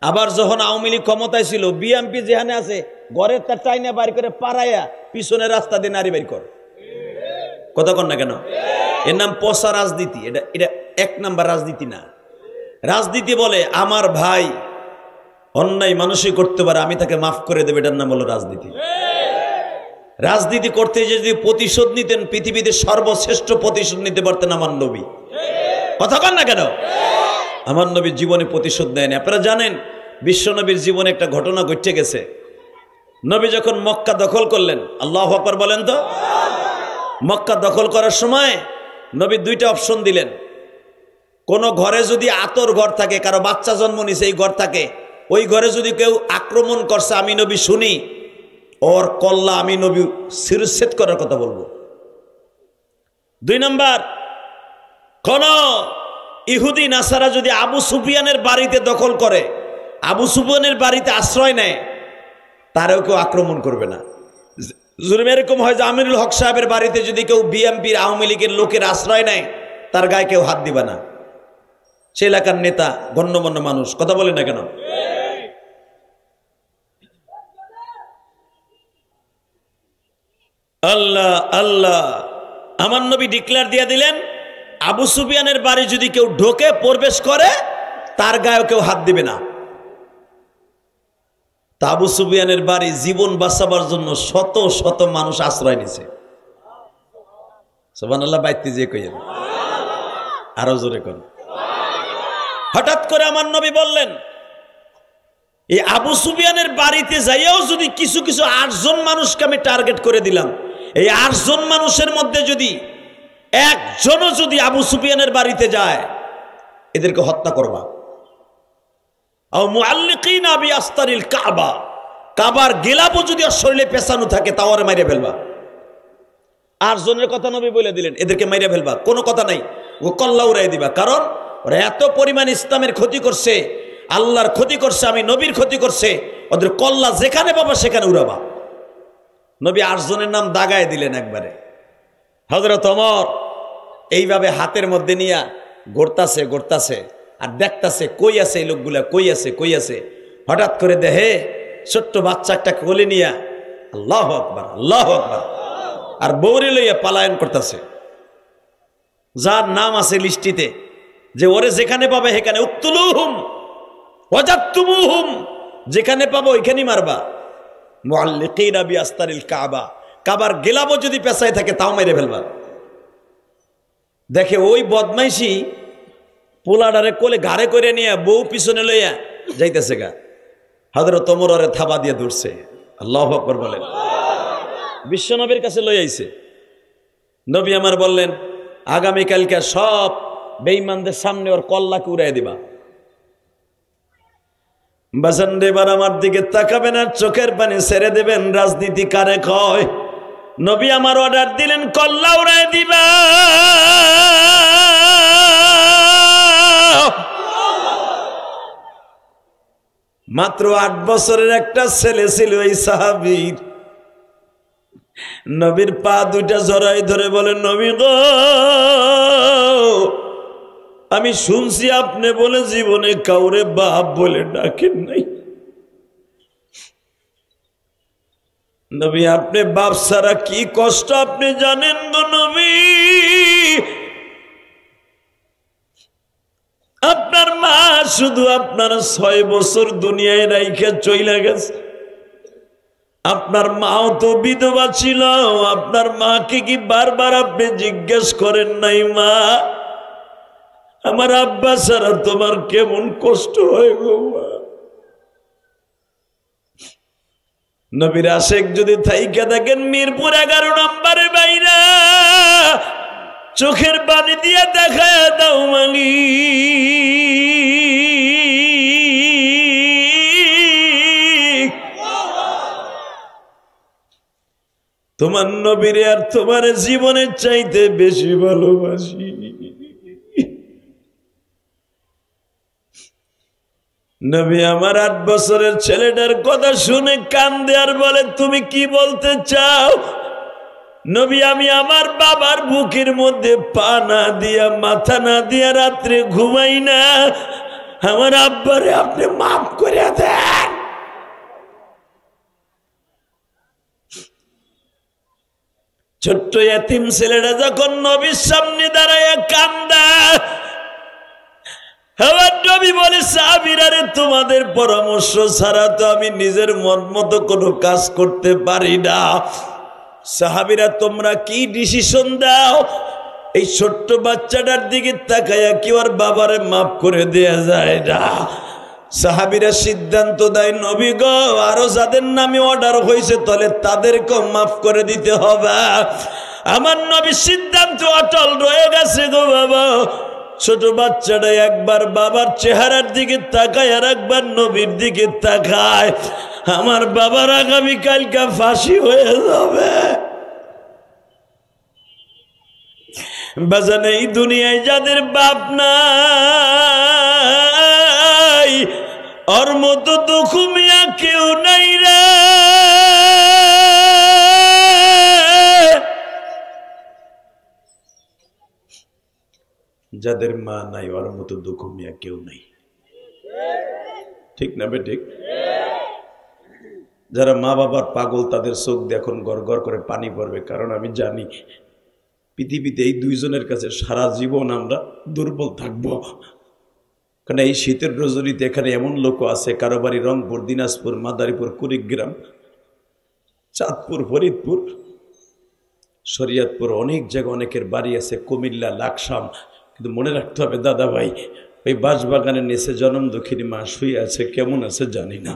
আবার যখন আওয়ামী লীগ ক্ষমতায় ছিল বিএমপি যেখানে আছে ঘরের তার টাইনা বাইর করে পাড়াইয়া পিছনের রাস্তা দিয়ে নারী বাইর কর। কথা কর না কেন? এর নাম পচা রাজনীতি। এটা ১ নাম্বার রাজনীতি না। রাজনীতি বলে আমার ভাই অন্যায় মানুষই করতে পারে, আমি তাকে মাফ করে দেব, এটার নাম হলো রাজনীতি। রাজনীতি করতে যদি প্রতিশোধ নিতেন পৃথিবীতে সর্বশ্রেষ্ঠ প্রতিশোধ নিতে পারতেন আমার নবী। কথা কন না কেন? আমার নবীর জীবনে প্রতিশোধ নেয়নি। আপনারা জানেন বিশ্ব নবীর জীবনে একটা ঘটনা ঘটে গেছে। নবী যখন মক্কা দখল করলেন, আল্লাহু আকবার বলেন তো। মক্কা দখল করার সময় নবী 2টা অপশন দিলেন। কোন ঘরে যদি আতর ঘর থাকে, কারো বাচ্চা জন্ম নিছে এই ঘর থাকে, ওই ঘরে যদি কেউ আক্রমণ করছে আমি নবী শুনি, ওর কল্লা আমি নবী শিরচ্ছেদ করার কথা বলবো। 2 নাম্বার, কোন ইহুদি নাসারা যদি আবু সুফিয়ানের বাড়িতে দখল করে, আবু সুফিয়ানের বাড়িতে আশ্রয় নেয়, তারেও কেউ আক্রমণ করবে না। জুলুম এরকম হয় যে আমিরুল হক সাহেবের বাড়িতে যদি কেউ বিএমপির আওয়ামী লীগের লোকের আশ্রয় নেয়, তার গায়ে কেউ হাত দিবে না। সে এলাকার নেতা, গণ্যমান্য মানুষ। কথা বলে না কেন? আল্লাহ আল্লাহ, আমার নবী ডিক্লেয়ার দিয়ে দিলেন আবু সুফিয়ানের বাড়ি যদি কেউ ঢোকে প্রবেশ করে তার গায়ে কেউ হাত দিবে না। তা আবু সুফিয়ানের বাড়ি জীবন বাঁচাবার জন্য শত শত মানুষ আশ্রয় নিছে। সুবহানাল্লাহ বাইতে যে কইেন, আরো জোরে কোন। হঠাৎ করে আমার নবী বললেন এই আবু সুফিয়ানের বাড়িতে যাইয়াও যদি কিছু কিছু 8 জন মানুষকে আমি টার্গেট করে দিলাম, এই 8 জন মানুষের মধ্যে যদি একজনও যদি আবু সুফিয়ানের বাড়িতে যায় এদেরকে হত্যা করবা। আও মুআল্লিকিনা বিআস্তারিল কাবা, কাবার গেলাবো যদি ওর শরীরে পেছানো থাকে তাও ওরে মাইরে ফেলবা। 8 জনের কথা নবী বলে দিলেন, এদেরকে মাইরে ফেলবা, কোনো কথা নাই, ও কল্লা উড়াই দিবা। কারণ ওরা এত পরিমাণ ইসলামের ক্ষতি করছে, আল্লাহর ক্ষতি করছে, আমি নবীর ক্ষতি করছে, ওদের কল্লা যেখানে পাবা সেখানে উড়াবা। নবী 8 জনের নাম দাগায় দিলেন একবারে। হযরত ওমর এইভাবে হাতের মধ্যে নিয়া গড়তাছে গড়তাছে আর দেখতাছে কই আছে এই লোকগুলা, কই আছে কই আছে। হঠাৎ করে দেহে ছোট্ট বাচ্চা একটা কোলে নিয়া আল্লাহু আকবার আল্লাহু আকবার আর বৌরে লইয়া পালায়ন করতেছে। যার নাম আছে লিস্টিতে, যে ওরে যেখানে পাবে সেখানে উক্তুলুহুম ওয়াজাতুমুহুম, যেখানে পাবো ওইখানেই মারবা। মুআল্লিকিনা বিআস্তারিল কাবা, কাবার গেলাবো যদি পেছায় থাকে তাও মেরে ফেলবা। দেখে ওই বদমাইশি পোলাডারে কোলে ঘাড়ে করে নিয়ে বউ পিছনে লইয়া যাইতেছে গা। হযরত ওমর ওরে থাবা দিয়ে ধরছে। আল্লাহু আকবার বলেন। বিশ্বনবীর কাছে লই আইছে। নবী আমার বললেন, আগামীকালকে সব বেঈমানদের সামনে ওর কল্লাকে উড়াই দিবা। বাজান এবার আমার দিকে তাকাবেন আর চোখের পানি ছেড়ে দেবেন। রাজনীতি কারে কয়? নবী আমার অর্ডার দিলেন, কল্লা উড়াই দিবা। মাত্র 8 বছরের একটা ছেলে ছিল এই সাহাবীর। নবীর পা দুইটা জড়াই ধরে বলেন, নবী গো, আমি শুনছি আপনি বলে জীবনে কাউরে বাপ বলে ডাকেন নাই। নবী, আপনি বাপ ছাড়া কি কষ্ট আপনি জানেন গো নবী? আপনার মা শুধু আপনার 6 বছর দুনিয়ায় রাইখা চইলা গেছে। আপনার মাও তো বিধবা ছিল। আপনার মাকে কি বারবার আপনি জিজ্ঞেস করেন নাই, মা আমার আব্বা ছাড়া তোমার কেমন কষ্ট হয় গো মা? নবীর আশেক যদি থাইকা দেখেন মিরপুর 11 নম্বরে বাইরা, চোখের পানি দিয়ে দেখায় দাও মালি তোমার নবীরে আর তোমার জীবনের চাইতে বেশি ভালোবাসি। নবী আমার 8 বছরের ছেলেটার কথা শুনে কান্দে আর বলে, তুমি কি বলতে চাও? নবী, আমি আমার বাবার বুকের মধ্যে পা না দিয়া মাথা না দিয়া রাত্রে ঘুমাই না। আমার আব্বারে আপনি মাফ করে দেন। ছোট্ট এতিম ছেলেটা যখন নবীর সামনে দাঁড়ায় কান্দা, আমার নবী বলে, সাহাবীরা রে, তোমাদের পরামর্শ ছাড়া তো আমি নিজের মন মতো কোনো কাজ করতে পারি না। সাহাবীরা, তোমরা কি ডিসিশন দাও? এই ছোট্ট বাচ্চাটার দিকে তাকায়া কি ওর বাবারে মাফ করে দেয়া যায় না? সাহাবীরা সিদ্ধান্ত দেয়, নবী গো, আরো যাদের নামে অর্ডার হয়েছে তাহলে তাদেরকেও মাফ করে দিতে হবে। আমার নবী সিদ্ধান্ত অটল রয়ে গেছে গো বাবা। ছোট বাচ্চাটা একবার বাবার চেহারার দিকে তাকায় আর একবার নবীর দিকে তাকায়। আমার বাবার আগামীকালকে ফাঁসি হয়ে যাবে। বাজান, এই দুনিয়ায় যাদের বাপ নাই, ওর মতো দুঃখ মিয়া কেউ নাই রে। যাদের মা নাই, ওর মতো দুঃখ মিয়া কেউ নাই। ঠিক না বে ঠিক? যারা মা বাবার পাগল, তাদের চোখ দিয়ে এখন গড় গড় করে পানি পড়বে। কারণ আমি জানি পৃথিবীতে এই দুইজনের কাছে সারা জীবন আমরা দুর্বল থাকব। কারণ এই শীতের রজনীতে এখানে এমন লোক আছে, কারো বাড়ি রংপুর, দিনাজপুর, মাদারীপুর, কুড়িগ্রাম, চাঁদপুর, ফরিদপুর, শরিয়তপুর, অনেক জায়গায় অনেকের বাড়ি আছে, কুমিল্লা, লাকসাম। কিন্তু মনে রাখতে হবে দাদা ভাই, ওই বাঁশবাগানের নিচে জনম দুঃখিনী মা শুয়ে আছে, কেমন আছে জানি না।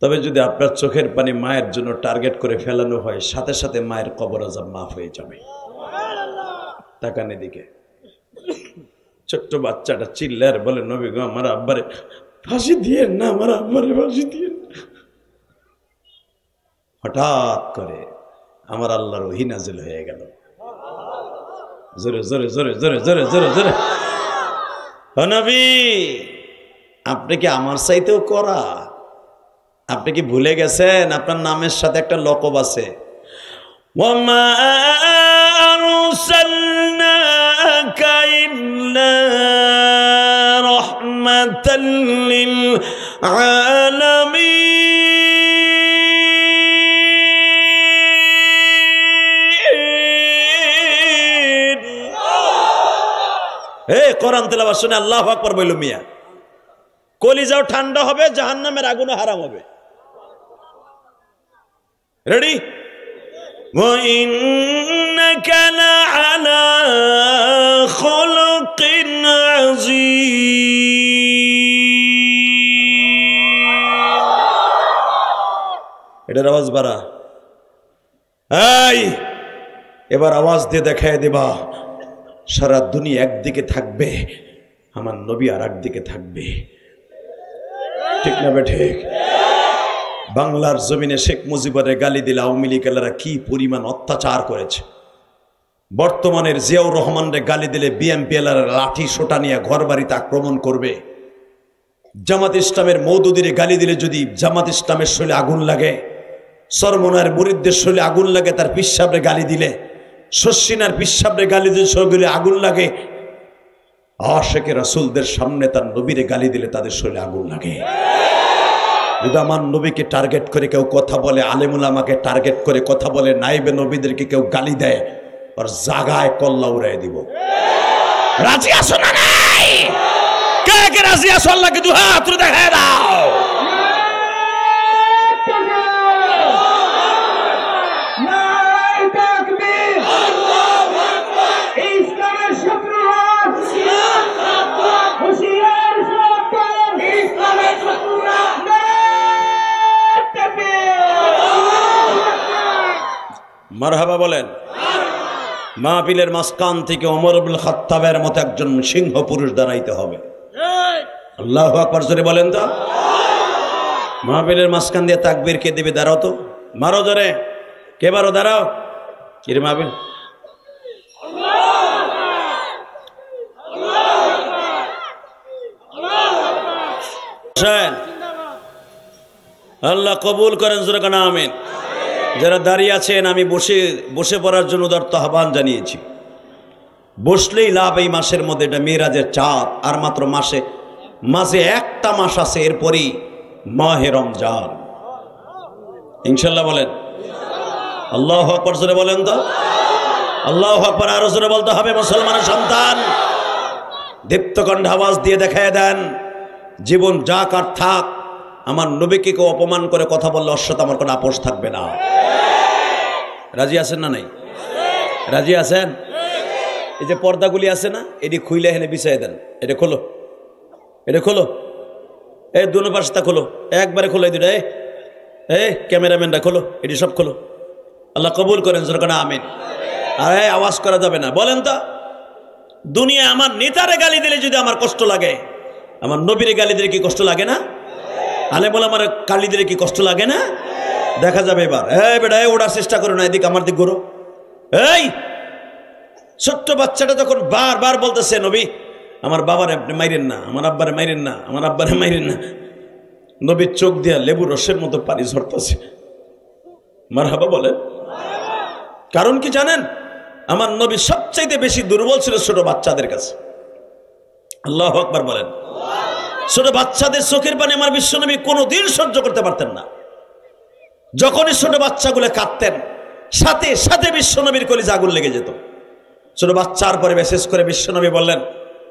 তবে যদি আপনার চোখের পানি মায়ের জন্য টার্গেট করে ফেলানো হয়, সাথে সাথে মায়ের কবর আযাব মাফ হয়ে যাবে। তাকান এদিকে। ছোট্ট বাচ্চাটা চিল্লে আর বলে, নবী গো, আমার আব্বারে ফাঁসি দিয়ে না, আমার আব্বারে ফাঁসি দিয়ে। হঠাৎ করে আমার আল্লাহর ওহী নাযিল হয়ে গেল। জোরে জোরে জোরে জোরে জোরে জোরে জোরে, ও নবী, আপনি কি আমার চাইতেও করা? আপনি কি ভুলে গেছেন আপনার নামের সাথে একটা লকব আছে? ওয়ামা আরসালনাকা ইল্লা রাহমাতাল লিল আলামিন। কোরআন তেলাওয়াত শুনে আল্লাহু আকবার বইল মিয়া, কলিজাও ঠান্ডা হবে, জাহান্নামের আগুনও হারাম হবে। রেডি? ওয়া ইন্নাকা লাআলা খুলুকিন আযীম। এটার আওয়াজ বাড়া। এই এবার আওয়াজ দিয়ে দেখায় দিবা সারা দুনিয়া একদিকে থাকবে, আমার নবী আর একদিকে থাকবে। ঠিক না বে ঠিক? বাংলার জমিনে শেখ মুজিবুরের গালি দিলে আওয়ামী লীগেরা কি পরিমাণ অত্যাচার করেছে। বর্তমানের জিয়াউর রহমানের গালি দিলে বিএনপি এলার লাঠি সোটা নিয়ে ঘর বাড়িতে আক্রমণ করবে। জামাত ইসলামের মওদুদির গালি দিলে যদি জামাত ইসলামের শরীরে আগুন লাগে, সরমনার মুরিদদের শরীরে আগুন লাগে, তার পিসাবরে গালি দিলে, শশিনার পিসাবরে গালি দিলে শরীরে আগুন লাগে, আশিকে রাসূলদের সামনে তার নবীরে গালি দিলে তাদের শরীরে আগুন লাগে। যদি আমার নবীকে টার্গেট করে কেউ কথা বলে, আলেমুল আমাকে টার্গেট করে কথা বলে, নাইবে নবীদেরকে কেউ গালি দেয়, আর জাগায় কল্লা উড়াই দিব। রাজি আছো না নাই? কে কে রাজি আছো? আল্লাহকে দুই হাত তুলে দেখায় দাও। মারহাবা বলেন। মাহফিলের মাঝখান থেকে ওমর ইবনে খাত্তাবের মতো একজন সিংহ পুরুষ দাঁড়াইতে হবে। আল্লাহু আকবার জোরে বলেন তো। মাহফিলের মাঝখান দিয়ে তাকবীর কে দিবে? দাঁড়াও তো, মারো জোরে, কে বারো দাঁড়াও। কি রে মাহফিল? আল্লাহ কবুল করেন, জোরে কানা আমিন। যারা দাঁড়িয়ে আছেন, আমি বসে পড়ার জন্য উদারত আহ্বান জানিয়েছি। বসলেই লাভ। এই মাসের মধ্যে এটা মেরাজের চাঁদ, আর মাত্র মাসে একটা মাস আছে, এরপরই মাহে রমজান ইনশাল্লাহ। বলেন আল্লাহু আকবার জোরে বলেন তো। আল্লাহু আকবার আরো জোরে বলতে হবে। মুসলমানের সন্তান, দীপ্তকণ্ঠ আওয়াজ দিয়ে দেখায় দেন, জীবন যাক আর থাক, আমার নবীকে কেউ অপমান করে কথা বললে ওর সাথে আমার কোনো আপোষ থাকবে না। রাজি আছেন না নাই? রাজি আছেন? এই যে পর্দাগুলি আছে না, এটি খুইলে হেনে বিছাই দেন। এটা খোলো, এটা খোলো, এই দুনো পাশটা খোলো, একবারে খোলো। এই দুটা এই ক্যামেরাম্যানটা খোলো, এটি সব খোলো। আল্লাহ কবুল করেন, জোরে আমিন। আর আওয়াজ করা যাবে না। বলেন তো, দুনিয়া আমার নেতারে গালি দিলে যদি আমার কষ্ট লাগে, আমার নবীরে গালি দিলে কি কষ্ট লাগে না? আলে বলে আমার গালি দিলে কি কষ্ট লাগে না? দেখা যাবে এবার। এই বেটা, ওড়ার চেষ্টা করো না, এদিকে আমার দিক ঘুরো। এই ছোট্ট বাচ্চাটা যখন বারবার বলতেছে, নবী আমার বাবারে আপনি মাইরেন না, আমার আব্বারে মাইরেন না, আমার আব্বারে মাইরেন না, নবীর চোখ দিয়া লেবু রসের মতো পানি ঝরতেছে। মারহাবা বলেন। কারণ কি জানেন? আমার নবী সবচাইতে বেশি দুর্বল ছিল ছোট বাচ্চাদের কাছে। আল্লাহু আকবার বলেন। ছোট বাচ্চাদের চোখের পানি আমার বিশ্বনবী কোনোদিন সহ্য করতে পারতেন না। যখনই ছোট বাচ্চাগুলো কাঁদতেন, সাথে সাথে বিশ্বনবীর কলিজা আগুন লেগে যেত। ছোট বাচ্চার পরে মেসেজ করে বিশ্বনবী বললেন,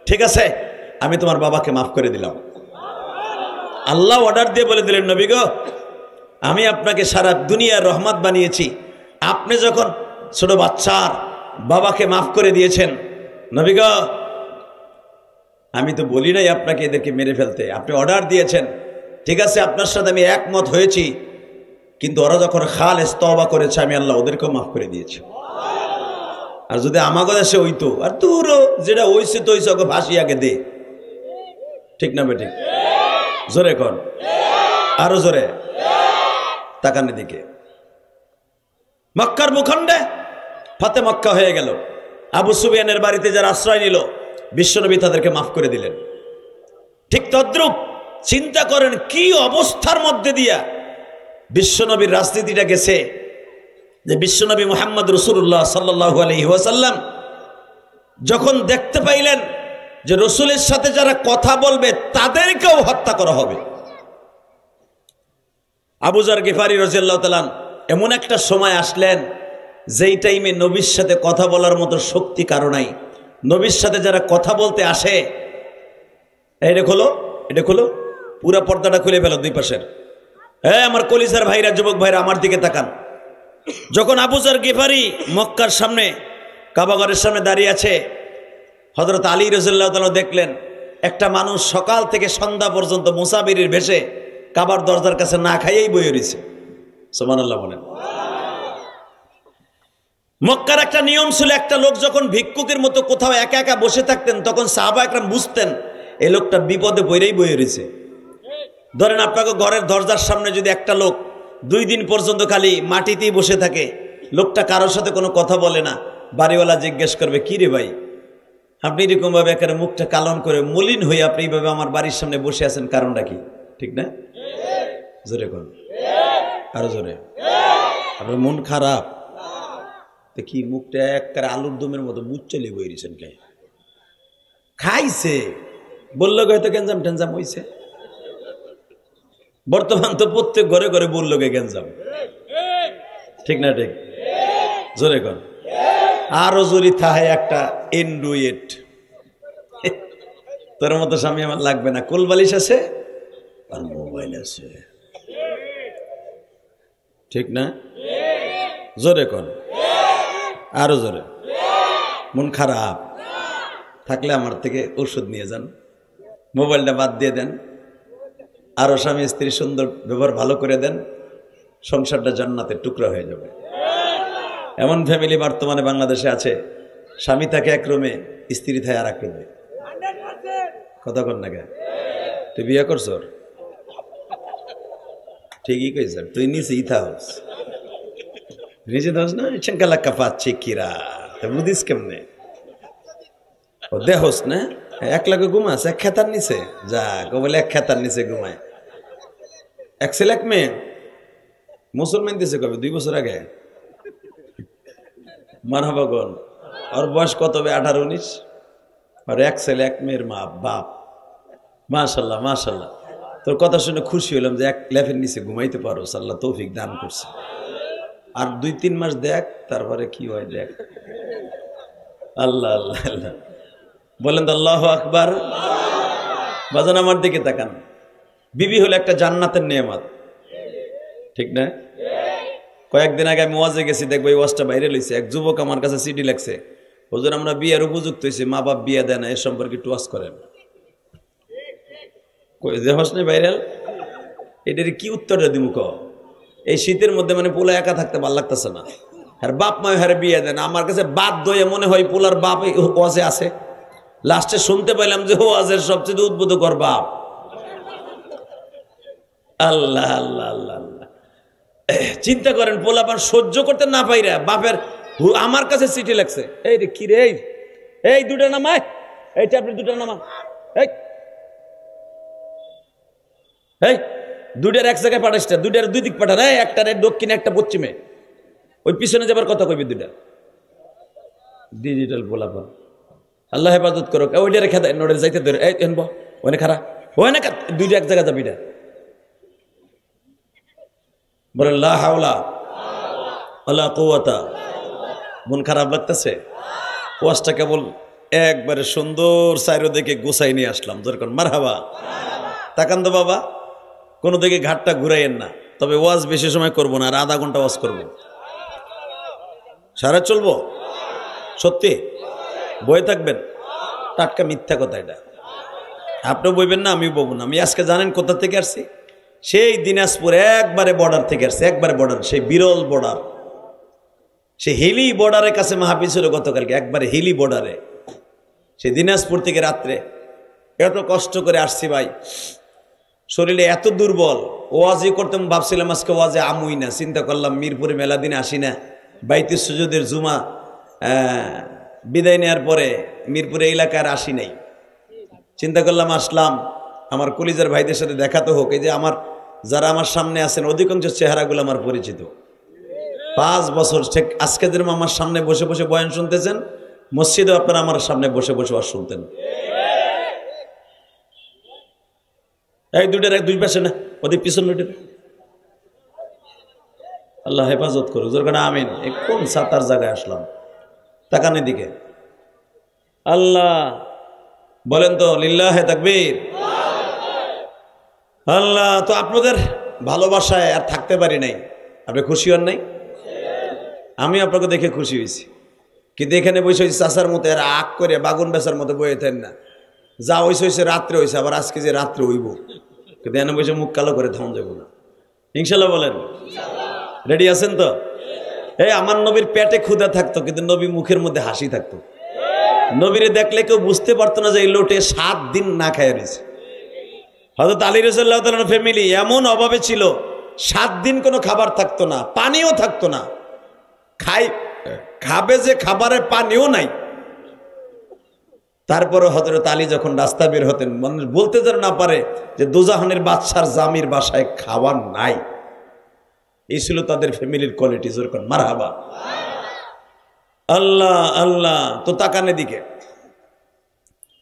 ঠিক আছে, আমি তোমার বাবাকে মাফ করে দিলাম। আল্লাহ অর্ডার দিয়ে বলে দিলেন, নবী গো, আমি আপনাকে সারা দুনিয়ার রহমত বানিয়েছি, আপনি যখন ছোট বাচ্চার বাবাকে মাফ করে দিয়েছেন, নবী গো, আমি তো বলি নাই আপনাকে এদেরকে মেরে ফেলতে, আপনি অর্ডার দিয়েছেন, ঠিক আছে, আপনার সাথে আমি একমত হয়েছি, কিন্তু ওরা যখন খালেস তওবা করেছে, আমি আল্লাহ ওদেরকেও মাফ করে দিয়েছি। আর যদি আমাকে দেশে হইতো, আর তোরও যেটা হইছে তো হইছে, ওকে ফাঁসি আগে দে। ঠিক না বেঠিক? জোরে কন, আরো জোরে। তাকানের দিকে। মক্কার ভূখণ্ডে ফাতে মক্কা হয়ে গেল। আবু সুফিয়ানের বাড়িতে যারা আশ্রয় নিল, বিশ্বনবী তাদেরকে মাফ করে দিলেন। ঠিক তদ্রূপ চিন্তা করেন কি অবস্থার মধ্যে দিয়া বিশ্বনবীর রাজনীতিটা গেছে, যে বিশ্বনবী মুহাম্মদ রাসূলুল্লাহ সাল্লাল্লাহু আলাইহি ওয়াসাল্লাম যখন দেখতে পাইলেন যে রসুলের সাথে যারা কথা বলবে তাদেরকেও হত্যা করা হবে, আবু যর গিফারি রাদিয়াল্লাহু তাআলা এমন একটা সময় আসলেন যেই টাইমে নবীর সাথে কথা বলার মতো শক্তি কারো নাই। নবীর সাথে যারা কথা বলতে আসে, এটা খোলো, এটা খোলো, পুরা পর্দাটা খুলে ফেলো দুই পাশের। হ্যাঁ আমার কলিজার ভাইরা, যুবক ভাইরা, আমার দিকে তাকান। যখন আবু যর গিফারি মক্কার সামনে কাবাঘরের সামনে দাঁড়িয়ে আছে, হযরত আলী রাদিয়াল্লাহু তাআলা দেখলেন একটা মানুষ সকাল থেকে সন্ধ্যা পর্যন্ত মুসাফিরের ভেষে কাবার দরজার কাছে না খাইয়েই বয়ে রয়েছে। সুবহানাল্লাহ বলেন। মক্কার একটা নিয়ম ছিল, একটা লোক যখন ভিক্ষুকের মতো কোথাও একা একা বসে থাকতেন তখন সাহাবা একরাম বুঝতেন এই লোকটা বিপদে পড়েই বয়ে রয়েছে। ধরেন আপনাকে ঘরের দরজার সামনে যদি একটা লোক 2 দিন পর্যন্ত খালি মাটিতেই বসে থাকে, লোকটা কারোর সাথে কোনো কথা বলে না, বাড়িওয়ালা জিজ্ঞেস করবে কি রে ভাই আপনি এরকম ভাবে একেবারে মুখটা কালন করে মলিন হয়ে আপনি এইভাবে আমার বাড়ির সামনে বসে আছেন, কারণটা কি? ঠিক না? জোরে কোন, আরো জোরে। আপনার মন খারাপ, কি মুখটা একেবারে আলুর দমের মতো মুচ্চলি বই দিয়েছেন, কে খাইছে বললো হয়তো গেঞ্জাম টেঞ্জাম হইছে। বর্তমান তো প্রত্যেক ঘরে ঘরে বললো গে গেঞ্জাম, ঠিক না? ঠিক, জোরে কর। আরো জোরে থাহে একটা এন্ড্রয়েড, তোর মতো স্বামী আমার লাগবে না, কোলবালিশ আছে আর মোবাইল আছে, ঠিক না? জোরে কর, আরো জোরে। মন খারাপ থাকলে আমার থেকে ওষুধ নিয়ে যান, মোবাইলটা বাদ দিয়ে দেন, আরো স্বামী স্ত্রী সুন্দর ব্যবহার ভালো করে দেন, সংসারটা জান্নাতের টুকরা হয়ে যাবে। এমন ফ্যামিলি বর্তমানে বাংলাদেশে আছে, স্বামী থাকে এক রুমে, স্ত্রী থাকে আর এক রুমে। কথা কর না কে? তুই বিয়ে করছ? ঠিকই কইস, তুই নিচে থাকস, নিচে থাকস না, চেঙ্কালাক্কা পাচ্ছি কিরা, বুঝিস কেমনে? ও দেহস না এক লাখে ঘুমাস এক খেতার নিচে, যা বলে এক খেতার নিচে ঘুমায়। এক ছেলে এক মেয়ে, মুসলমান দিছে কবে 2 বছর আগে, মারহাবা গন। ওর বয়স কত হবে? 18-19। আর এক ছেলে এক মেয়ের মা বাপ। মাশাল্লাহ মাশাল্লাহ, তোর কথা শুনে খুশি হলাম যে এক লেফের নিচে ঘুমাইতে পারো, আল্লাহ তৌফিক দান করছে। আর 2-3 মাস দেখ, তারপরে কি হয় দেখ। আল্লাহ আল্লাহ আল্লাহ বলেন তো আল্লাহু আকবার। বাজান আমার দিকে তাকান, বিবি হলো একটা জান্নাতের নেয়ামত, ঠিক না? কয়েকদিন আগে আমি ওয়াজে গেছি, দেখবো এই ওয়াজটা বাইরে লইছে। এক যুবক আমার কাছে চিঠি লেখছে, হুজুর আমরা বিয়ের উপযুক্ত হয়েছি, মা বাপ বিয়ে দেয় না, এ সম্পর্কে একটু ওয়াজ করেন। যে হস নাই ভাইরাল, এটার কি উত্তরটা দিব? এই শীতের মধ্যে মানে পোলা একা থাকতে ভালো লাগতেছে না, আর বাপ মা হারে বিয়ে দেয় না। আমার কাছে বাধ্য হয়ে মনে হয় পোলার বাপ ওয়াজে আছে। লাস্টে শুনতে পাইলাম যে ওয়াজের সবচেয়ে উদ্বুদ্ধকর বাপ। আল্লাহ আল্লাহ আল্লাহ আল্লাহ, চিন্তা করেন, পোলাপান সহ্য করতে না পাইরা বাপের আমার কাছে চিঠি লাগছে। এই রে কি রে, এই 2টা নামায়, এইটা আপনি 2টা নামা, এই 2টার এক জায়গায় পাঠাস, 2টার 2 দিক পাঠান, একটা দক্ষিণে একটা পশ্চিমে, ওই পিছনে যাবার কথা কইবি 2টা। ডিজিটাল পোলাপান, আল্লাহ হেফাজত করো। ওইটা রেখে দেয়, নোডের যাইতে ধরে, এই এনবো ওখানে খারা, ওখানে 2টা এক জায়গায় যাবি না। বলেন লা হাওলা ওয়ালা কুওয়াতা। মন খারাপ লাগতেছে, ওয়াজটা কেবল একবারে সুন্দর সাইরো দেখে গোছাই নিয়ে আসলাম। যেরকম মারহাবা, তাকান তো বাবা, কোনো দিকে ঘাটটা ঘুরাইয়েন না। তবে ওয়াজ বেশি সময় করবো না, আর আধা ঘন্টা ওয়াজ করবো, সারা চলবো। সত্যি বই থাকবেন, টাটকা মিথ্যা কথা এটা। আপনিও বইবেন না, আমিও বলবো না। আমি আজকে জানেন কোথা থেকে আসছি? সেই দিনাজপুর একবারে বর্ডার থেকে আসছে, একবারে বর্ডার, সেই বিরল বর্ডার, সেই হিলি বর্ডারের কাছে মাহফিল ছিল গতকালকে, একবারে হিলি বর্ডারে। সেই দিনাজপুর থেকে রাত্রে এত কষ্ট করে আসছি ভাই, শরীরে এত দুর্বল। ওয়াজই করতাম, ভাবছিলাম আজকে ওয়াজে আমুই না। চিন্তা করলাম মিরপুরে মেলা দিনে আসি না, বাইতে সুজুদের জুমা বিদায় নেওয়ার পরে মিরপুরে এলাকার আসি নাই। চিন্তা করলাম আসলাম, আমার কলিজার ভাইদের সাথে দেখা তো হোক। এই যে আমার যারা আমার সামনে আছেন অধিকাংশ চেহারাগুলো আমার পরিচিত। 5 বছর ঠিক আজকে যেরকম আমার সামনে বসে বসে বয়ান শুনতেছেন, মসজিদে আপনারা আমার সামনে বসে বসে ওয়াজ শুনতেন। এই 2টার 2 পাশে না, ওদের পিছন লুটের। আল্লাহ হেফাজত করুক, যেরকম আমিন। এই কোন সাতার জায়গায় আসলাম? তাকানের দিকে। আল্লাহ বলেন তো লিল্লাহে তাকবীর। আল্লাহ, তো আপনাদের ভালোবাসায় আর থাকতে পারি নাই। আপনি খুশি হন নাই? আমি আপনাকে দেখে খুশি হয়েছি, কিন্তু এখানে বসে হয়েছে চাষার মতো আর আগ করে বাগুন বেচার মতো বয়ে থাকেন না। যা হয়েছে হয়েছে, রাত্রে হয়েছে, আবার আজকে যে রাত্রে হইব, কিন্তু এনে বসে মুখ কালো করে থাম যাবো না, ইনশাল্লাহ বলেন। রেডি আছেন তো? এই আমার নবীর পেটে ক্ষুধা থাকতো, কিন্তু নবী মুখের মধ্যে হাসি থাকতো। নবীরে দেখলে কেউ বুঝতে পারতো না যে এই লোটে 7 দিন না খায় রয়েছে। হযরত আলী রাদিয়াল্লাহু তাআলার ফ্যামিলি এমন অভাবে ছিল, 7 দিন কোনো খাবার থাকতো না, পানিও থাকতো না। খাবে যে খাবারের পানিও নাই। তারপরে হযরত আলী যখন রাস্তা বের হতেন, মানুষ বলতে যেন না পারে যে দোজাহানের বাদশার জামির বাসায় খাবার নাই। এই ছিল তাদের ফ্যামিলির কোয়ালিটি। জোর কর মারহাবা। আল্লাহ আল্লাহ। তো তাকানে দিকে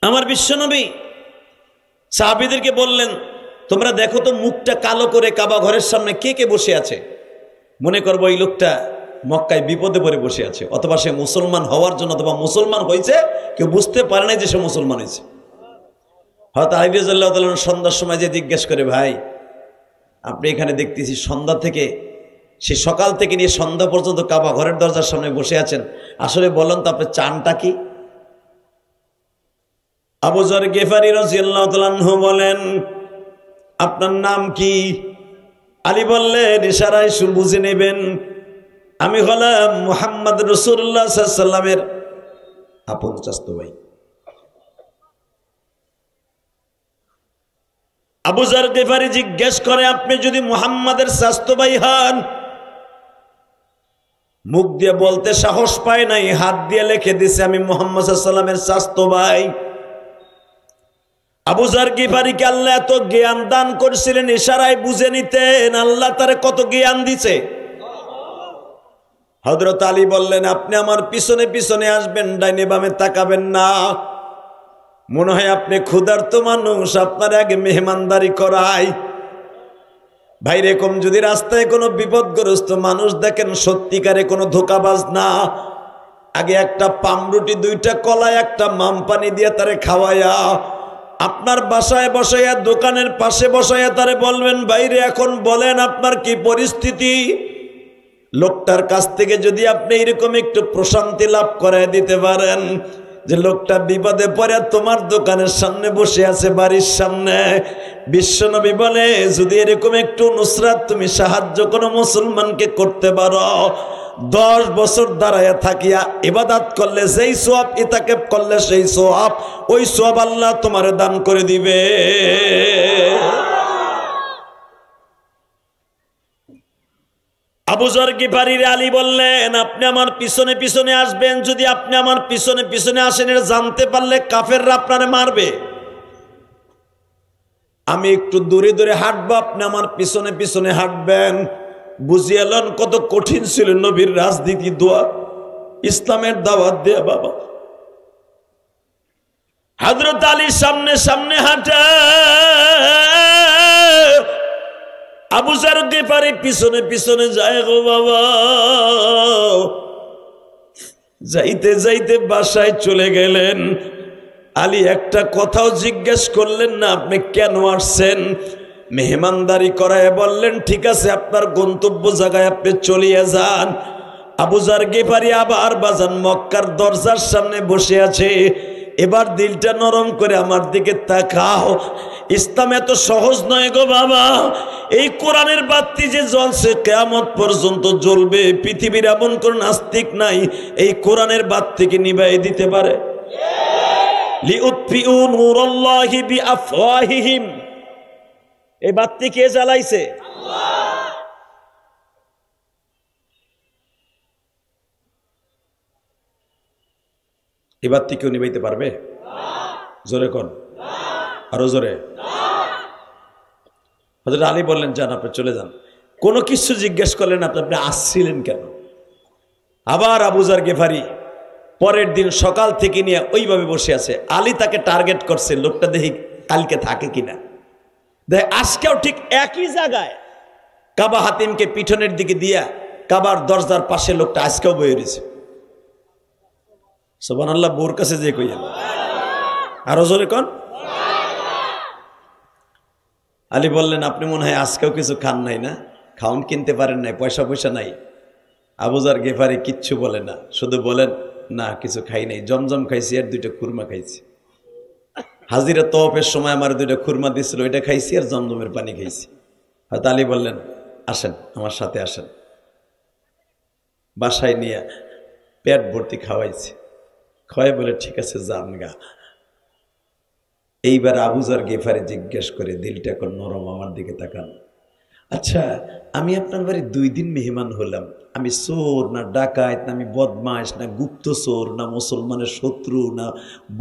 আমার বিশ্বনবী সাহাবীদেরকে বললেন, তোমরা দেখো তো মুখটা কালো করে কাবা ঘরের সামনে কে কে বসে আছে। মনে করবো এই লোকটা মক্কায় বিপদে পড়ে বসে আছে, অথবা সে মুসলমান হওয়ার জন্য, অথবা মুসলমান হয়েছে কেউ বুঝতে পারে নাই যে সে মুসলমান হয়েছে। হয়তো আলী রাদিয়াল্লাহু তাআলা সন্ধ্যার সময় যে জিজ্ঞেস করে, ভাই আপনি এখানে দেখতেছি সন্ধ্যা থেকে, সে সকাল থেকে নিয়ে সন্ধ্যা পর্যন্ত কাবা ঘরের দরজার সামনে বসে আছেন, আসলে বলেন তো আপনার চানটা কি? আবু যর গিফারী রাদিয়াল্লাহু তাআলা আনহু বলেন, আপনার নাম কি? আলী বললেন, ইশারায় বুঝে নেবেন, আমি হলাম মুহাম্মদ রাসূলুল্লাহ সাল্লাল্লাহু আলাইহি ওয়াসাল্লামের আপন চাচতো ভাই। আবু যর গিফারী জিজ্ঞেস করে, আপনি যদি মুহাম্মাদের চাচতো ভাই হন? মুখ দিয়ে বলতে সাহস পায় নাই, হাত দিয়ে লিখে দিছে, আমি মুহাম্মদ সাল্লাল্লাহু আলাইহি ওয়াসাল্লামের চাচতো ভাই। আবু যর গিফারীকে আল্লাহ এত জ্ঞান দান করেছিলেন, ইশারায় বুঝে নিতেন। আল্লাহ তারে কত জ্ঞান দিছে। হযরত আলী বললেন, আপনি আমার পিছনে পিছনে আসবেন, ডাইনে বামে তাকাবেন না। মনে হয় আপনি ক্ষুধার্ত মানুষ, আপনার আগে মেহমানদারি করাই। ভাই এরকম যদি রাস্তায় কোনো বিপদগ্রস্ত মানুষ দেখেন, সত্যিকারে কোনো ধোকাবাজ না, আগে একটা পামরুটি, 2টা কলা, একটা মাম পানি দিয়ে তারে খাওয়ায়া, আপনার বাসায় বসাইয়া, দোকানের পাশে বসাইয়া তারে বলবেন, বাইরে এখন বলেন আপনার কি পরিস্থিতি। লোকটার কাছ থেকে যদি আপনি এরকম একটু প্রশান্তি লাভ করায় দিতে পারেন যে লোকটা বিপদে পড়ে তোমার দোকানের সামনে বসে আছে, বাড়ির সামনে, বিশ্বনবী বলে যদি এরকম একটু নুসরাত তুমি সাহায্য কোনো মুসলমানকে করতে পারো, 10 বছর দাঁড়ায়া থাকিয়া ইবাদত করলে যেই সওয়াব, ইতাকাব করলে সেই সওয়াব, ওই সওয়াব আল্লাহ তোমারে দান করে দিবে। আবু যর গিফারীর আলী বললেন, আপনি আমার পিছনে পিছনে আসবেন। যদি আপনি আমার পিছনে পিছনে আসেন, এটা জানতে পারলে কাফেররা আপনারে মারবে। আমি একটু দূরে দূরে হাঁটবো, আপনি আমার পিছনে পিছনে হাঁটবেন। বুঝিয়ালেন কত কঠিন ছিল নবীর রাজনীতি, দোয়া, ইসলামের দাওয়াত দেয়া। বাবা হযরত আলীর সামনে সামনে হাঁটা, আবু যর গিফারী পিছনে পিছনে যায় গো বাবা। যাইতে যাইতে বাসায় চলে গেলেন। আলী একটা কথাও জিজ্ঞেস করলেন না, আপনি কেন আসছেন? মেহমানদারি করায় বললেন, ঠিক আছে আপনার গন্তব্য জায়গায় আপনি চলিয়ে যান। আবু যর গিফারী আবার বাজান মক্কার দরজার সামনে বসে আছে। এবার দিলটা নরম করে আমার দিকে তাকাও। ইসলাম এত সহজ নয় গো বাবা। এই কোরআনের বাতি যে জ্বলছে কিয়ামত পর্যন্ত জ্বলবে। পৃথিবীর এমন কোন নাস্তিক নাই এই কোরআনের বাতিকে নিভাই দিতে পারে। লিউতফিউ নূরাল্লাহি বিআফওয়াহিহিম, এই বাতি কে জ্বালাইছে? আল্লাহ। এই বাতি কেউ নিভাইতে পারবে? জোরে কোন, আরো জোরে। হযরত আলী বললেন, যান আপনি চলে যান। কোনো কিছু জিজ্ঞেস করলেন আপনি আসছিলেন কেন? আবার আবু যর গিফারী পরের দিন সকাল থেকে নিয়ে ওইভাবে বসে আছে। আলী তাকে টার্গেট করছে, লোকটা দেখি কালকে থাকে কিনা। দেখ আজকেও ঠিক একই জায়গায় কাবা হাতিমকে পিছনের দিকে দিয়া কাবার দরজার পাশে লোকটা আজকেও বয়ে রয়েছে। সুবহানাল্লাহ। বোর কাছে যে কইয়া আরো জোরে কোন। আলী বললেন, আপনি মনে হয় আজকেও কিছু খান নাই না, খাউন কিনতে পারেন নাই, পয়সা পয়সা নাই। আবু যর গিফারী কিচ্ছু বলে না, শুধু বলেন, না কিছু খাই নাই, জমজম খাইছি আর 2টা খুরমা খাইছি। হাজিরা তওয়াফের সময় আমার 2টা খুরমা দিয়েছিল, ওইটা খাইছি আর জমজমের পানি খাইছি। হয়তো আলী বললেন, আসেন আমার সাথে আসেন। বাসায় নিয়ে পেট ভর্তি খাওয়াইছে, খাওয়াই বলে ঠিক আছে যান গা। এইবার আবু যর গিফারি জিজ্ঞেস করে, দিলটা এখন নরম, আমার দিকে তাকান, আচ্ছা আমি আপনার বাড়ি 2 দিন মেহমান হলাম, আমি চোর না ডাকাত না আমি বদমাশ না গুপ্ত চোর না মুসলমানের শত্রু না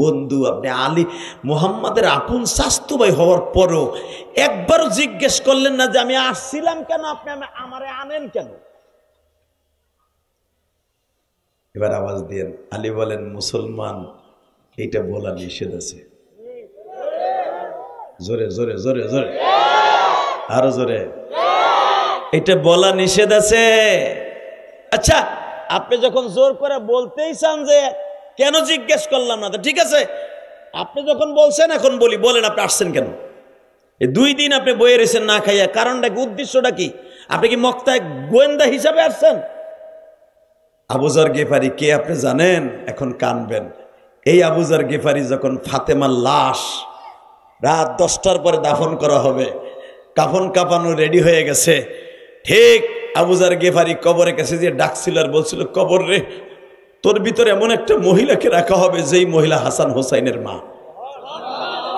বন্ধু, আপনি আলী মোহাম্মদের আপন স্বাস্থ্য ভাই হওয়ার পরও একবারও জিজ্ঞেস করলেন না যে আমি আসছিলাম কেন, আপনি আমারে আনেন কেন? এবার আওয়াজ দিয়েন। আলী বলেন, মুসলমান এইটা বলা নিষেধ আছে। জোরে জোরে জোরে জোরে, আরো জোরে, এটা বলা নিষেধ আছে। আচ্ছা আপনি যখন জোর করে বলতেই চান যে কেন জিজ্ঞেস করলাম না, তো ঠিক আছে আপনি যখন বলছেন এখন বলি, বলেন আপনি আসছেন কেন? এই 2 দিন আপনি বয়ে রয়েছেন না খাইয়া, কারণটা কি, উদ্দেশ্যটা কি? আপনি কি মক্কায় গোয়েন্দা হিসাবে আসছেন? আবু যর গিফারি কে আপনি জানেন? এখন কানবেন। এই আবু যর গিফারি যখন ফাতেমার লাশ রাত 10টার পরে দাফন করা হবে, কাফন কাপানো রেডি হয়ে গেছে, ঠিক আবু যর গিফারি কবরের কাছে যে ডাকছিল আর বলছিল, কবর রে, তোর ভিতরে এমন একটা মহিলাকে রাখা হবে যেই মহিলা হাসান হোসাইনের মা।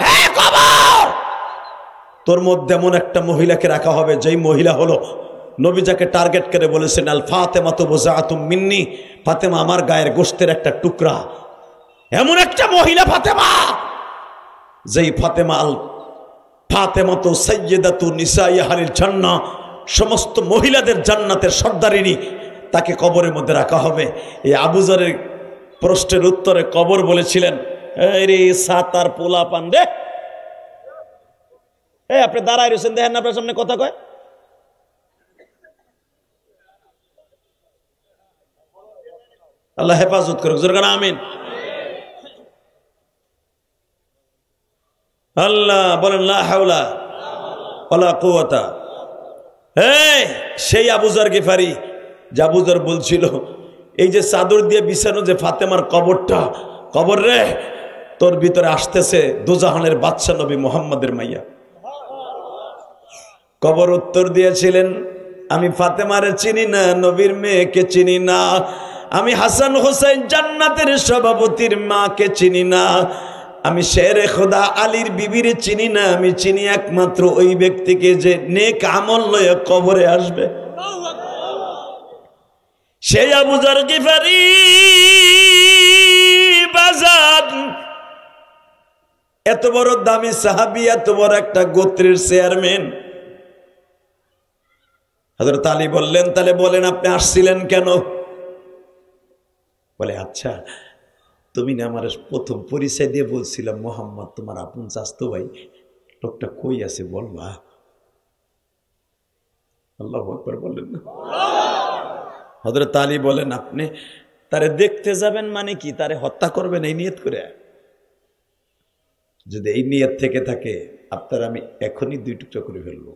হ্যাঁ কবর, তোর মধ্যে এমন একটা মহিলাকে রাখা হবে যেই মহিলা হলো নবী যাকে টার্গেট করে বলেছেন, আল ফাতেমা তো বোজাতুম মিন্নি, ফাতেমা আমার গায়ের গোশতের একটা টুকরা। এমন একটা মহিলা ফাতেমা, যেই ফাতেমা আল ফাতেমা তো সাইয়্যিদাতু নিসাই আহলিল জান্নাহ, সমস্ত মহিলাদের জান্নাতের সর্দারিনী, তাকে কবরের মধ্যে রাখা হবে। এই আবু যরের প্রশ্নের উত্তরে কবর বলেছিলেন, এই রে সাতার পোলা পান রে, এই আপনি দাঁড়ায় রয়েছেন, দেখেন না আপনার সামনে কথা কয়। আল্লাহ হেফাজত করুক, জোরে বলেন আমিন। আল্লাহ বলেন লা হাওলা ওয়ালা কুওয়াতা। এই সেই আবু যর গিফারি, যে আবু যর বলছিল এই যে চাদর দিয়ে বিছানো যে ফাতেমার কবরটা, কবর রে, তোর ভিতরে আসতেছে দোজাহানের বাদশা নবী মুহাম্মদের মাইয়া। কবর উত্তর দিয়েছিলেন, আমি ফাতেমারে চিনি না, নবীর মেয়েকে চিনি না, আমি হাসান হোসেন জান্নাতের সভাপতির মাকে চিনি না, আমি শেরে খোদা আলীর বিবিরে চিনি না, আমি চিনি একমাত্র ওই ব্যক্তিকে যে নেক আমল লয়ে কবরে আসবে, সেই আবু যর গিফারি। বাজার এত বড় দামি সাহাবী, এত বড় একটা গোত্রের চেয়ারম্যান। হযরত আলী বললেন, তাহলে বলেন আপনি আসছিলেন কেন? বলে, আচ্ছা তুমি না আমার প্রথম পরিচয় দিয়ে বলছিলাম মোহাম্মদ তোমার আপন চাচতো ভাই, লোকটা কই আছে বলবা? আল্লাহু আকবার বললেন না? হযরত আলী বলেন, আপনি তারে দেখতে যাবেন মানে কি, তারে হত্যা করবেন এই নিয়ত করে? যদি এই নিয়ত থেকে থাকে আপনার আমি এখনই 2 টুকরা করে ফেলবো।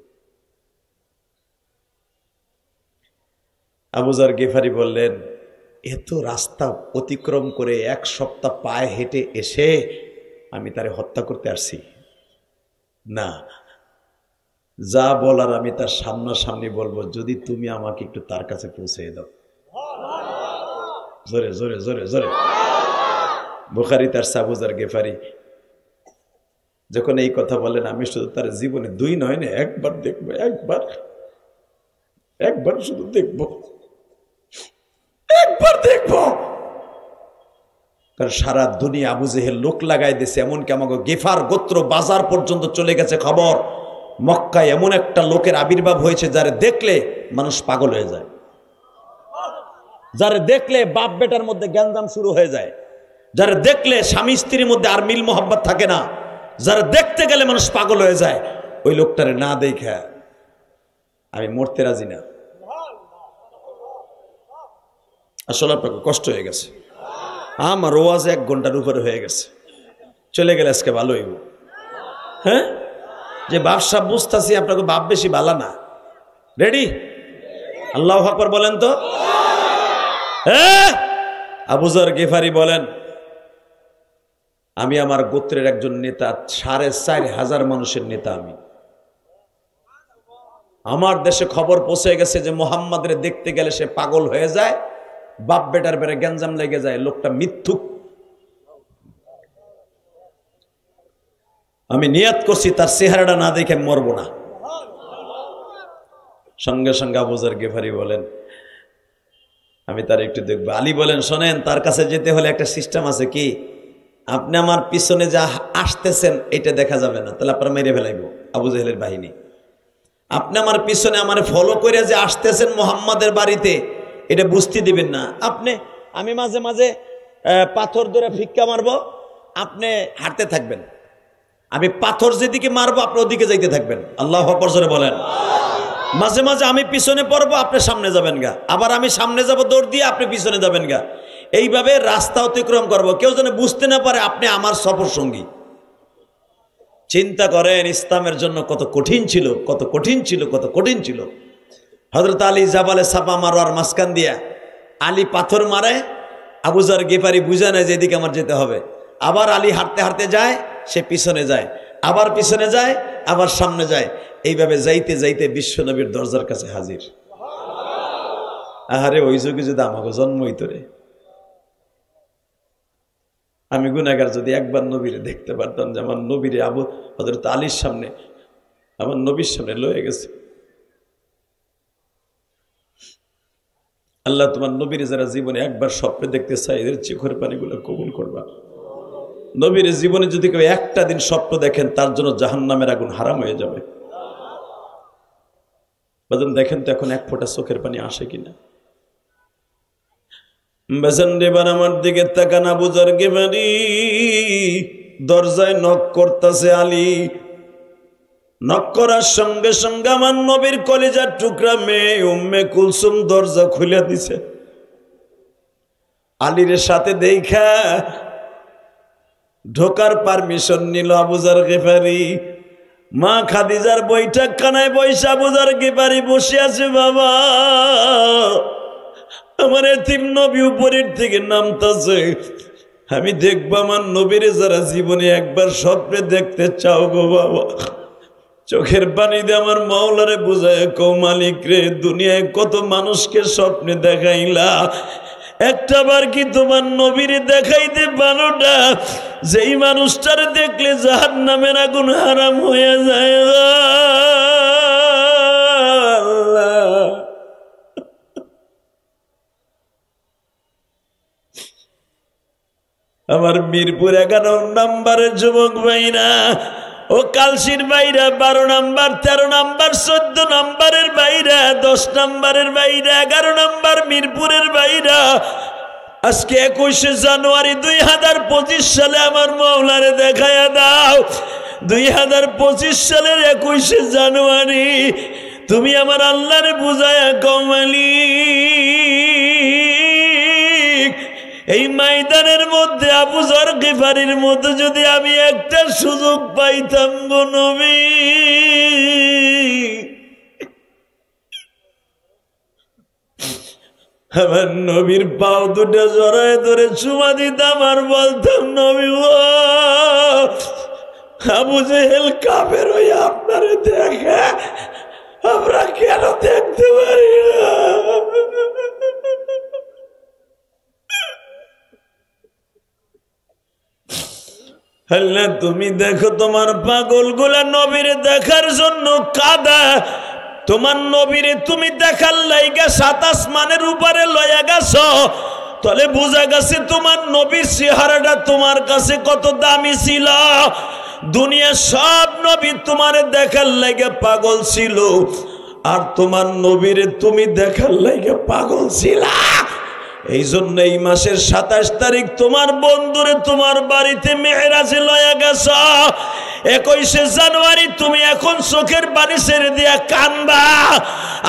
আবু যর গিফারি বললেন, এত রাস্তা অতিক্রম করে 1 সপ্তাহ পায়ে হেঁটে এসে আমি তারে হত্যা করতে আসছি না, যা বলার আমি তার সামনাসামনি বলবো, যদি তুমি আমাকে একটু তার কাছে পৌঁছে দাও। জোরে জোরে জোরে জোরে। বুখারী তার আবু যর গিফারি যখন এই কথা বলেন, আমি শুধু তার জীবনে 2 নয় না, একবার দেখবো, একবার শুধু দেখবো, একবার দেখবো। কারণ সারা দুনিয়া আবু জেহেল লোক লাগাই দিয়েছে, এমনকি আমাকে গিফার গোত্র বাজার পর্যন্ত চলে গেছে খবর, মক্কায় এমন একটা লোকের আবির্ভাব হয়েছে যারে দেখলে মানুষ পাগল হয়ে যায়, যারে দেখলে বাপ বেটার মধ্যে গ্যাঞ্জাম শুরু হয়ে যায়, যারা দেখলে স্বামী স্ত্রীর মধ্যে আর মিল মোহাব্বত থাকে না, যারা দেখতে গেলে মানুষ পাগল হয়ে যায়, ওই লোকটারে না দেখে আমি মরতে রাজি না। আসলে আপনাকে কষ্ট হয়ে গেছে, আমার ওয়াজ 1 ঘন্টার উপরে হয়ে গেছে, চলে গেলে আজকে ভালো হইব। হ্যাঁ, যে বাপসা বুঝতেছি আপনাকে বাপ বেশি ভালো না। রেডি? আল্লাহু আকবার বলেন তো। হ্যাঁ, আবু যর গিফারি বলেন, আমি আমার গোত্রের একজন নেতা, 4,500 মানুষের নেতা আমি। আমার দেশে খবর পৌঁছে গেছে যে মুহাম্মাদরে দেখতে গেলে সে পাগল হয়ে যায়, বাপ বেটার বেড়ে গ্যাঞ্জাম লেগে যায়, লোকটা মিথ্যুক। আমি নিয়াত করছি তার চেহারাটা না দেখে মরব না। সঙ্গে সঙ্গে আবু যর গিফারি বলেন আমি তার একটু দেখবো। আলী বলেন শোনেন, তার কাছে যেতে হলে একটা সিস্টেম আছে, কি আপনি আমার পিছনে যা আসতেছেন এটা দেখা যাবে না, তাহলে আপনারা মেরে ফেলাইব আবু জেহেলের বাহিনী। আপনি আমার পিছনে আমার ফলো করে যে আসতেছেন মোহাম্মদের বাড়িতে, এটা বুঝতে দিবেন না। আমি মাঝে মাঝে পাথর ধরে ফিক্কা মারবো, আপনি হাঁটতে থাকবেন। আমি পাথর যেদিকে মারবো আপনি ওদিকে যাইতে থাকবেন। আল্লাহু আকবার জোরে বলেন। মাঝে মাঝে আমি পিছনে পড়বো, আপনি সামনে যাবেন গা, আবার আমি সামনে যাব দৌড় দিয়ে, আপনি পিছনে যাবেন গা। এইভাবে রাস্তা অতিক্রম করব, কেউ যেন বুঝতে না পারে আপনি আমার সফর সঙ্গী। চিন্তা করেন ইসলামের জন্য কত কঠিন ছিল, কত কঠিন ছিল, কত কঠিন ছিল। হযরত আলী জাবালে সাফা মারওয়ার মাঝখান দিয়া আলী পাথর মারে, আবু যর গিফারি বুঝে নেয় যে এদিকে আমার যেতে হবে। আবার আলী হাঁটতে হাঁটতে যায়, সে পিছনে যায়, আবার পিছনে যায়, আবার সামনে যায়। এইভাবে যাইতে যাইতে বিশ্বনবীর দরজার কাছে হাজির। আহারে ওই যুগে যদি আমাকে জন্ম হইতো রে, আমি গুনাহগার যদি একবার নবীরে দেখতে পারতাম যে আমার নবীরে হযরত আলীর সামনে, আমার নবীর সামনে লয়ে গেছে। আল্লাহ তোমার নবীরে যারা জীবনে একবার স্বপ্নে দেখতে চাই, এদের চোখের পানিগুলো কবুল করবা। নবীর জীবনে যদি কেউ একটা দিন স্বপ্ন দেখেন, তার জন্য জাহান্নামের আগুন হারাম হয়ে যাবে। বাজান দেখেন তো এখন এক ফোঁটা চোখের পানি আসে কিনা। বেজান রেবার আমার দিকে তাকান, আবু যর গিফারি দরজায় নক করতেছে আলী। নক করার সঙ্গে সঙ্গে আমার নবীর কলিজার টুকরা মেয়ে উম্মে কুলসুম দরজা খুলে দিছে। আলীর সাথে দেখা ঢোকার পারমিশন নিল আবু যর গিফারি। মা খাদিজার বৈঠক খানায় বৈশা আবু যর গিফারি বসে আছে। বাবা আমার এতিম নবী উপরের থেকে নামতাছে, আমি দেখবো আমার নবীরে যারা জীবনে একবার স্বপ্নে দেখতে চাও গো বাবা, চোখের পানি দিয়ে আমার মাওলারে বুঝায় কও মালিক রে, দুনিয়ায় কত মানুষকে স্বপ্নে দেখাইলা, একটা বার কি তোমার নবীরে দেখাইতে পারো না, যেই মানুষটার দেখলে জাহান্নামের আগুন হারাম হয়ে যায়। আমার মিরপুর 11 নম্বরের যুবক ভাইরা, ও কালসির বাইরা 12 নম্বর, 13 নম্বর, 14 নম্বরের বাইরা, 10 নম্বরের বাইরা, 11 নম্বর মিরপুরের বাইরা, আজকে 21 জানুয়ারি 2025 সালে আমার মাওলারে দেখায়া দাও। 2025 সালের 21 জানুয়ারি তুমি আমার আল্লাহরে বুঝায়া কও মালিক, এই ময়দানের মধ্যে আবু যর গিফারির মতো যদি আমি একটা সুযোগ পাইতাম গো নবী, আমার নবীর পাও দুটো জড়ায় ধরে চুমা দিতাম আর বলতাম নবী ও আবু জেহেল কাফের হইয়া আপনারে দেখে আমরা কেন দেখতে পারি না? আল্লাহ তুমি দেখো তোমার পাগল গুলা নবীরে দেখার জন্য কাঁদা, তোমার নবীরে তুমি দেখার লাইগা 7 আসমানের উপরে লয়া গেছ, তাহলে বোঝা গেছে তোমার নবীর চেহারাটা তোমার কাছে কত দামি ছিল। দুনিয়া সব নবী তোমারে দেখার লাইগা পাগল ছিল, আর তোমার নবীরে তুমি দেখার লাইগা পাগল ছিলা। এই জন্য এই মাসের 27 তারিখ তোমার বন্ধুরে তোমার বাড়িতে মেহরাজে লয়া গেছ। 21 জানুয়ারি তুমি এখন চোখের পানি ছেড়ে দিয়া কান্দা।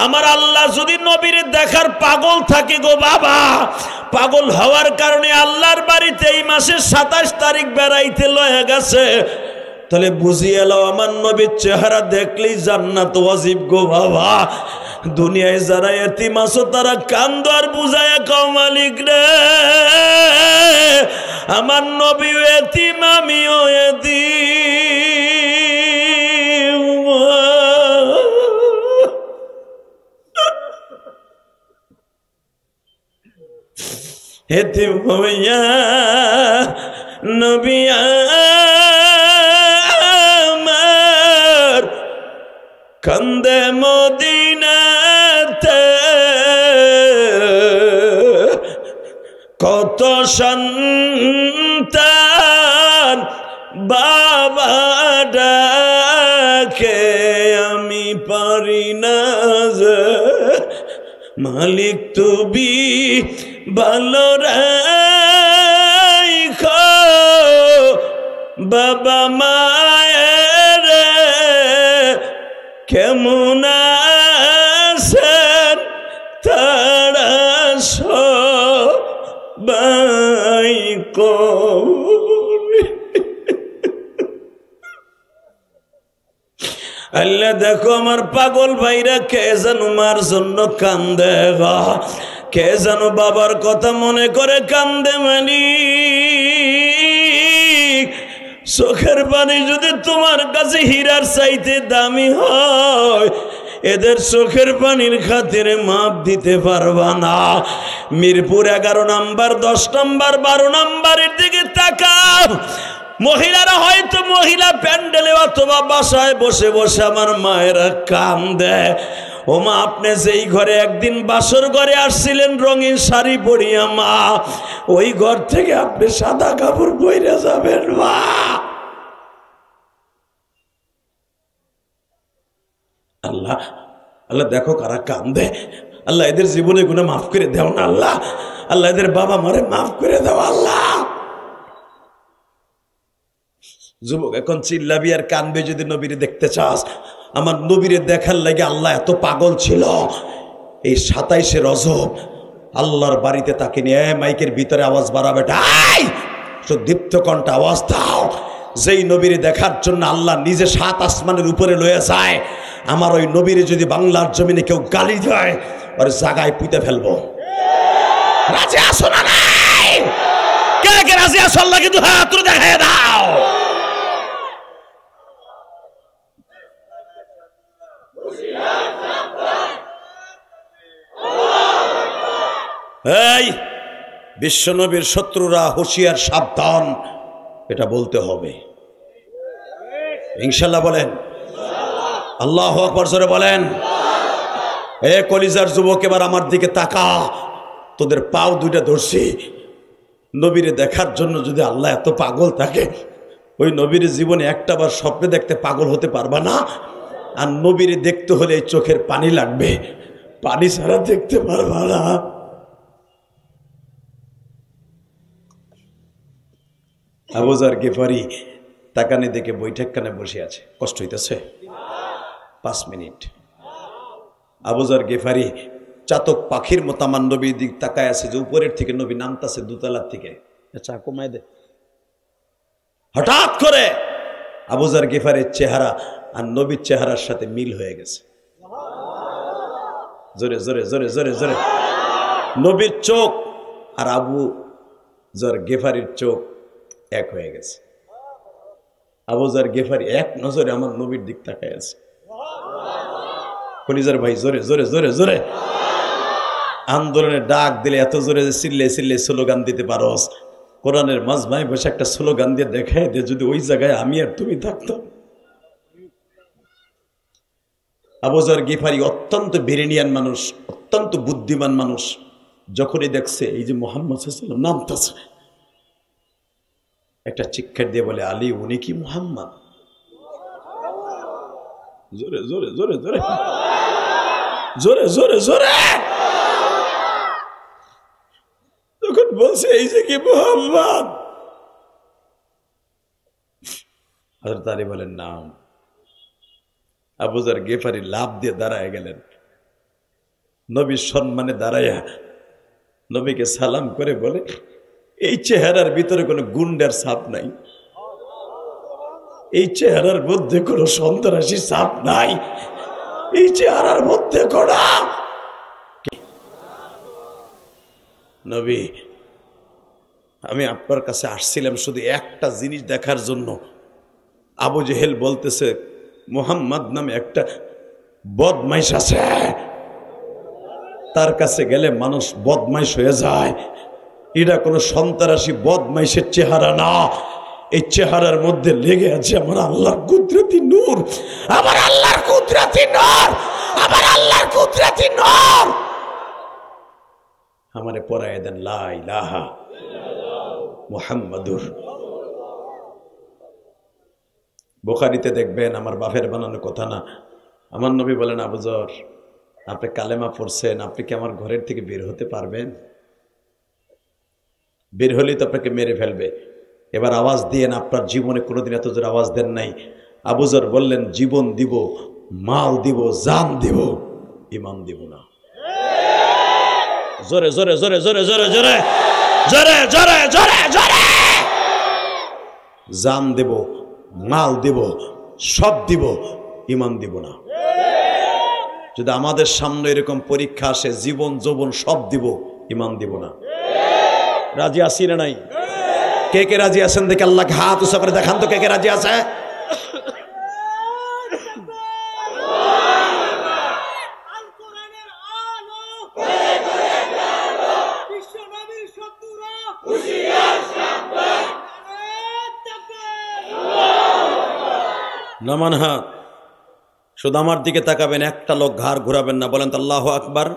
আমার আল্লাহ যদি নবীরে দেখার পাগল থাকে গো বাবা, পাগল হওয়ার কারণে আল্লাহর বাড়িতে এই মাসের 27 তারিখ বেড়াইতে লয়া গেছে, তাহলে বুঝিয়ে এলো আমার নবীর চেহারা দেখলেই জান্নাত ওয়াজিব গো বাবা। দুনিয়ায় যারা এতিম আছো তারা কান্দো আর বুঝায় কও মালিক রে, আমার নবীও এতিম আমিও এতিম। হেতিম হইয়া নবী আমার কান্দে মদিনাতে, কত সন্তান বাবা ডাকে আমি পারি না যে, মালিক তুমি ভালো রাখো বাবা মায়ের কেমন আছেন তারা সবাই আল্লাহ দেখো আমার পাগল ভাইরা কে যেন মার জন্য কান্দে, কে যেন বাবার কথা মনে করে কান্দে। মালিক চোখের পানি যদি তোমার কাছে হীরার চাইতে দামি হয়, এদের চোখের পানির খাতিরে মাপ দিতে পারবা না। মিরপুর 11 নম্বর, 10 নম্বর, 12 নম্বরের দিকে তাকাও। মহিলারা হয়তো মহিলা প্যান্ডেলে অথবা বাসায় বসে বসে আমার মায়েরা কান্দে। ও মা, আপনি যেই ঘরে একদিন বাসর ঘরে আসছিলেন রঙিন শাড়ি পরিয়া মা, ওই ঘর থেকে আপনি সাদা কাপড় পরে যাবেন মা। আল্লাহ আল্লাহ দেখো কারা কান্দে। আল্লাহ এদের জীবনে গুনাহ মাফ করে দাও না আল্লাহ। আল্লাহ এদের বাবা মারে মাফ করে দাও আল্লাহ। যুবক এখন চিল্লাবি আর কানবে যদি নবীরে দেখতে চাস। আমার নবীরে দেখার লাগে আল্লাহ এত পাগল ছিল। এই 27শে রজব আল্লাহর বাড়িতে তাকে নিয়ে মাইকের ভিতরে আওয়াজ বাড়াবে, দীপ্ত কণ্ঠে আওয়াজ দাও। যেই নবীরে দেখার জন্য আল্লাহ নিজে 7 আসমানের উপরে লয়ে যায়, আমার ওই নবীরে যদি বাংলার জমিনে কেউ গালি দেয় ওর জায়গায় পুঁতে ফেলবো। রাজি আসো না নাই? কে কে রাজি আসো? আল্লাহ কিন্তু হাত তুলে দেখায় দাও। এই বিশ্বনবীর শত্রুরা হুঁশিয়ার, সাবধান, এটা বলতে হবে ইনশাল্লাহ। বলেন আল্লাহু আকবার, জোরে বলেন। এ কলিজার যুবক, এবার আমার দিকে তাকা। তোদের পাও দুইটা ধরছি। নবীরে দেখার জন্য যদি আল্লাহ এত পাগল থাকে, ওই নবীর জীবনে একটাবার স্বপ্নে দেখতে পাগল হতে পারবা না। আর নবীরে দেখতে হলে এই চোখের পানি লাগবে, পানি ছাড়া দেখতে পারবা না। আবু যর গিফারি তাকানে দেখে বৈঠক কানে বসে আছে। কষ্ট হইতেছে? 5 মিনিট। আবু যর গিফারি চাতক পাখির মতো আমার নবীর দিক তাকায় আছে, যে উপরের থেকে নবী নামতাছে দোতলার থেকে। চা কমায় দে। হঠাৎ করে আবু যর গিফারির চেহারা আর নবীর চেহারার সাথে মিল হয়ে গেছে। জোরে জোরে জোরে জোরে জোরে। নবীর চোখ আর আবু যর গিফারির চোখ এক হয়ে গেছে। আবু যর গিফারি এক নজরে আমার নবীর দিক তাকায় আছে। কলিজার ভাই, জোরে জোরে জোরে জোরে। আন্দোলনের ডাক দিলে এত জোরে চিল্লে চিল্লে স্লোগান দিতে পারস। কোরআনের মাঝমায় বসে একটা স্লোগান দিয়ে দেখায় দে, যদি ওই জায়গায় আমি আর তুমি থাকতাম। আবু যর গিফারি অত্যন্ত ব্রিলিয়ান্ট মানুষ, অত্যন্ত বুদ্ধিমান মানুষ। যখনই দেখছে এই যে মুহাম্মদ সাল্লাল্লাহু আলাইহি ওয়াসাল্লাম নামতাছে, একটা চিৎকার দিয়ে বলে, আলী উনি কি মুহাম্মদ? জোরে জোরে জোরে জোরে জোরে জোরে জোরে। তখন বলছে, এই যে কি মুহাম্মদ? হযরত আলী বলেন, নাম। আবু যর গিফারি লাফ দিয়ে দাঁড়ায় গেলেন। নবীর সম্মানে দাঁড়াইয়া নবীকে সালাম করে বলে, এই চেহারার ভিতরে কোনো গুন্ডার ছাপ নাই, এই চেহারার মধ্যে কোনো সন্ত্রাসী ছাপ নাই, এই চেহারার মধ্যে কোনো নবী, আমি আপনার কাছে আসছিলাম শুধু একটা জিনিস দেখার জন্য। আবু জেহেল বলতেছে, মুহাম্মদ নামে একটা বদমাইশ আছে, তার কাছে গেলে মানুষ বদমাইশ হয়ে যায়। এটা কোনো সন্ত্রাসী বদমাইশের চেহারা না, এই চেহারার মধ্যে লেগে আছে আমার আল্লাহর কুদরতি নূর, আমার আল্লাহর কুদরতি নূর, আমার আল্লাহর কুদরতি নূর। আমারে পড়ায় দেন লা ইলাহা মুহাম্মাদুর। বুখারীতে দেখবেন, আমার বাপের বানানো কথা না, আমার নবী বলেন, আবু যর আপনি কালেমা পড়ছেন, আপনি কি আমার ঘরের থেকে বের হতে পারবেন? বের হলেই তো আপনাকে মেরে ফেলবে, এবার আওয়াজ দিয়েন। আপনার জীবনে কোনোদিন এত জোর আওয়াজ দেন নাই। আবু যর বললেন, জীবন দিব, মাল দিব, জান দিব, ঈমান দিব না। জোরে জোরে জোরে জোরে জোরে জোরে জোরে জোরে জোরে জোরে জান দেব, মাল দিব, সব দিব, ঈমান দিব না। যদি আমাদের সামনে এরকম পরীক্ষা আসে, জীবন যৌবন সব দিব, ঈমান দিব না। রাজি আছি না নাই? কে কে রাজি আছেন দেখে আল্লাহকে হাত উঁচা করে দেখান তো, কে কে রাজি আছে? নামান হাত, শুধু আমার দিকে তাকাবেন, একটা লোক ঘাড় ঘুরাবেন না, বলেন তো আল্লাহু আকবার।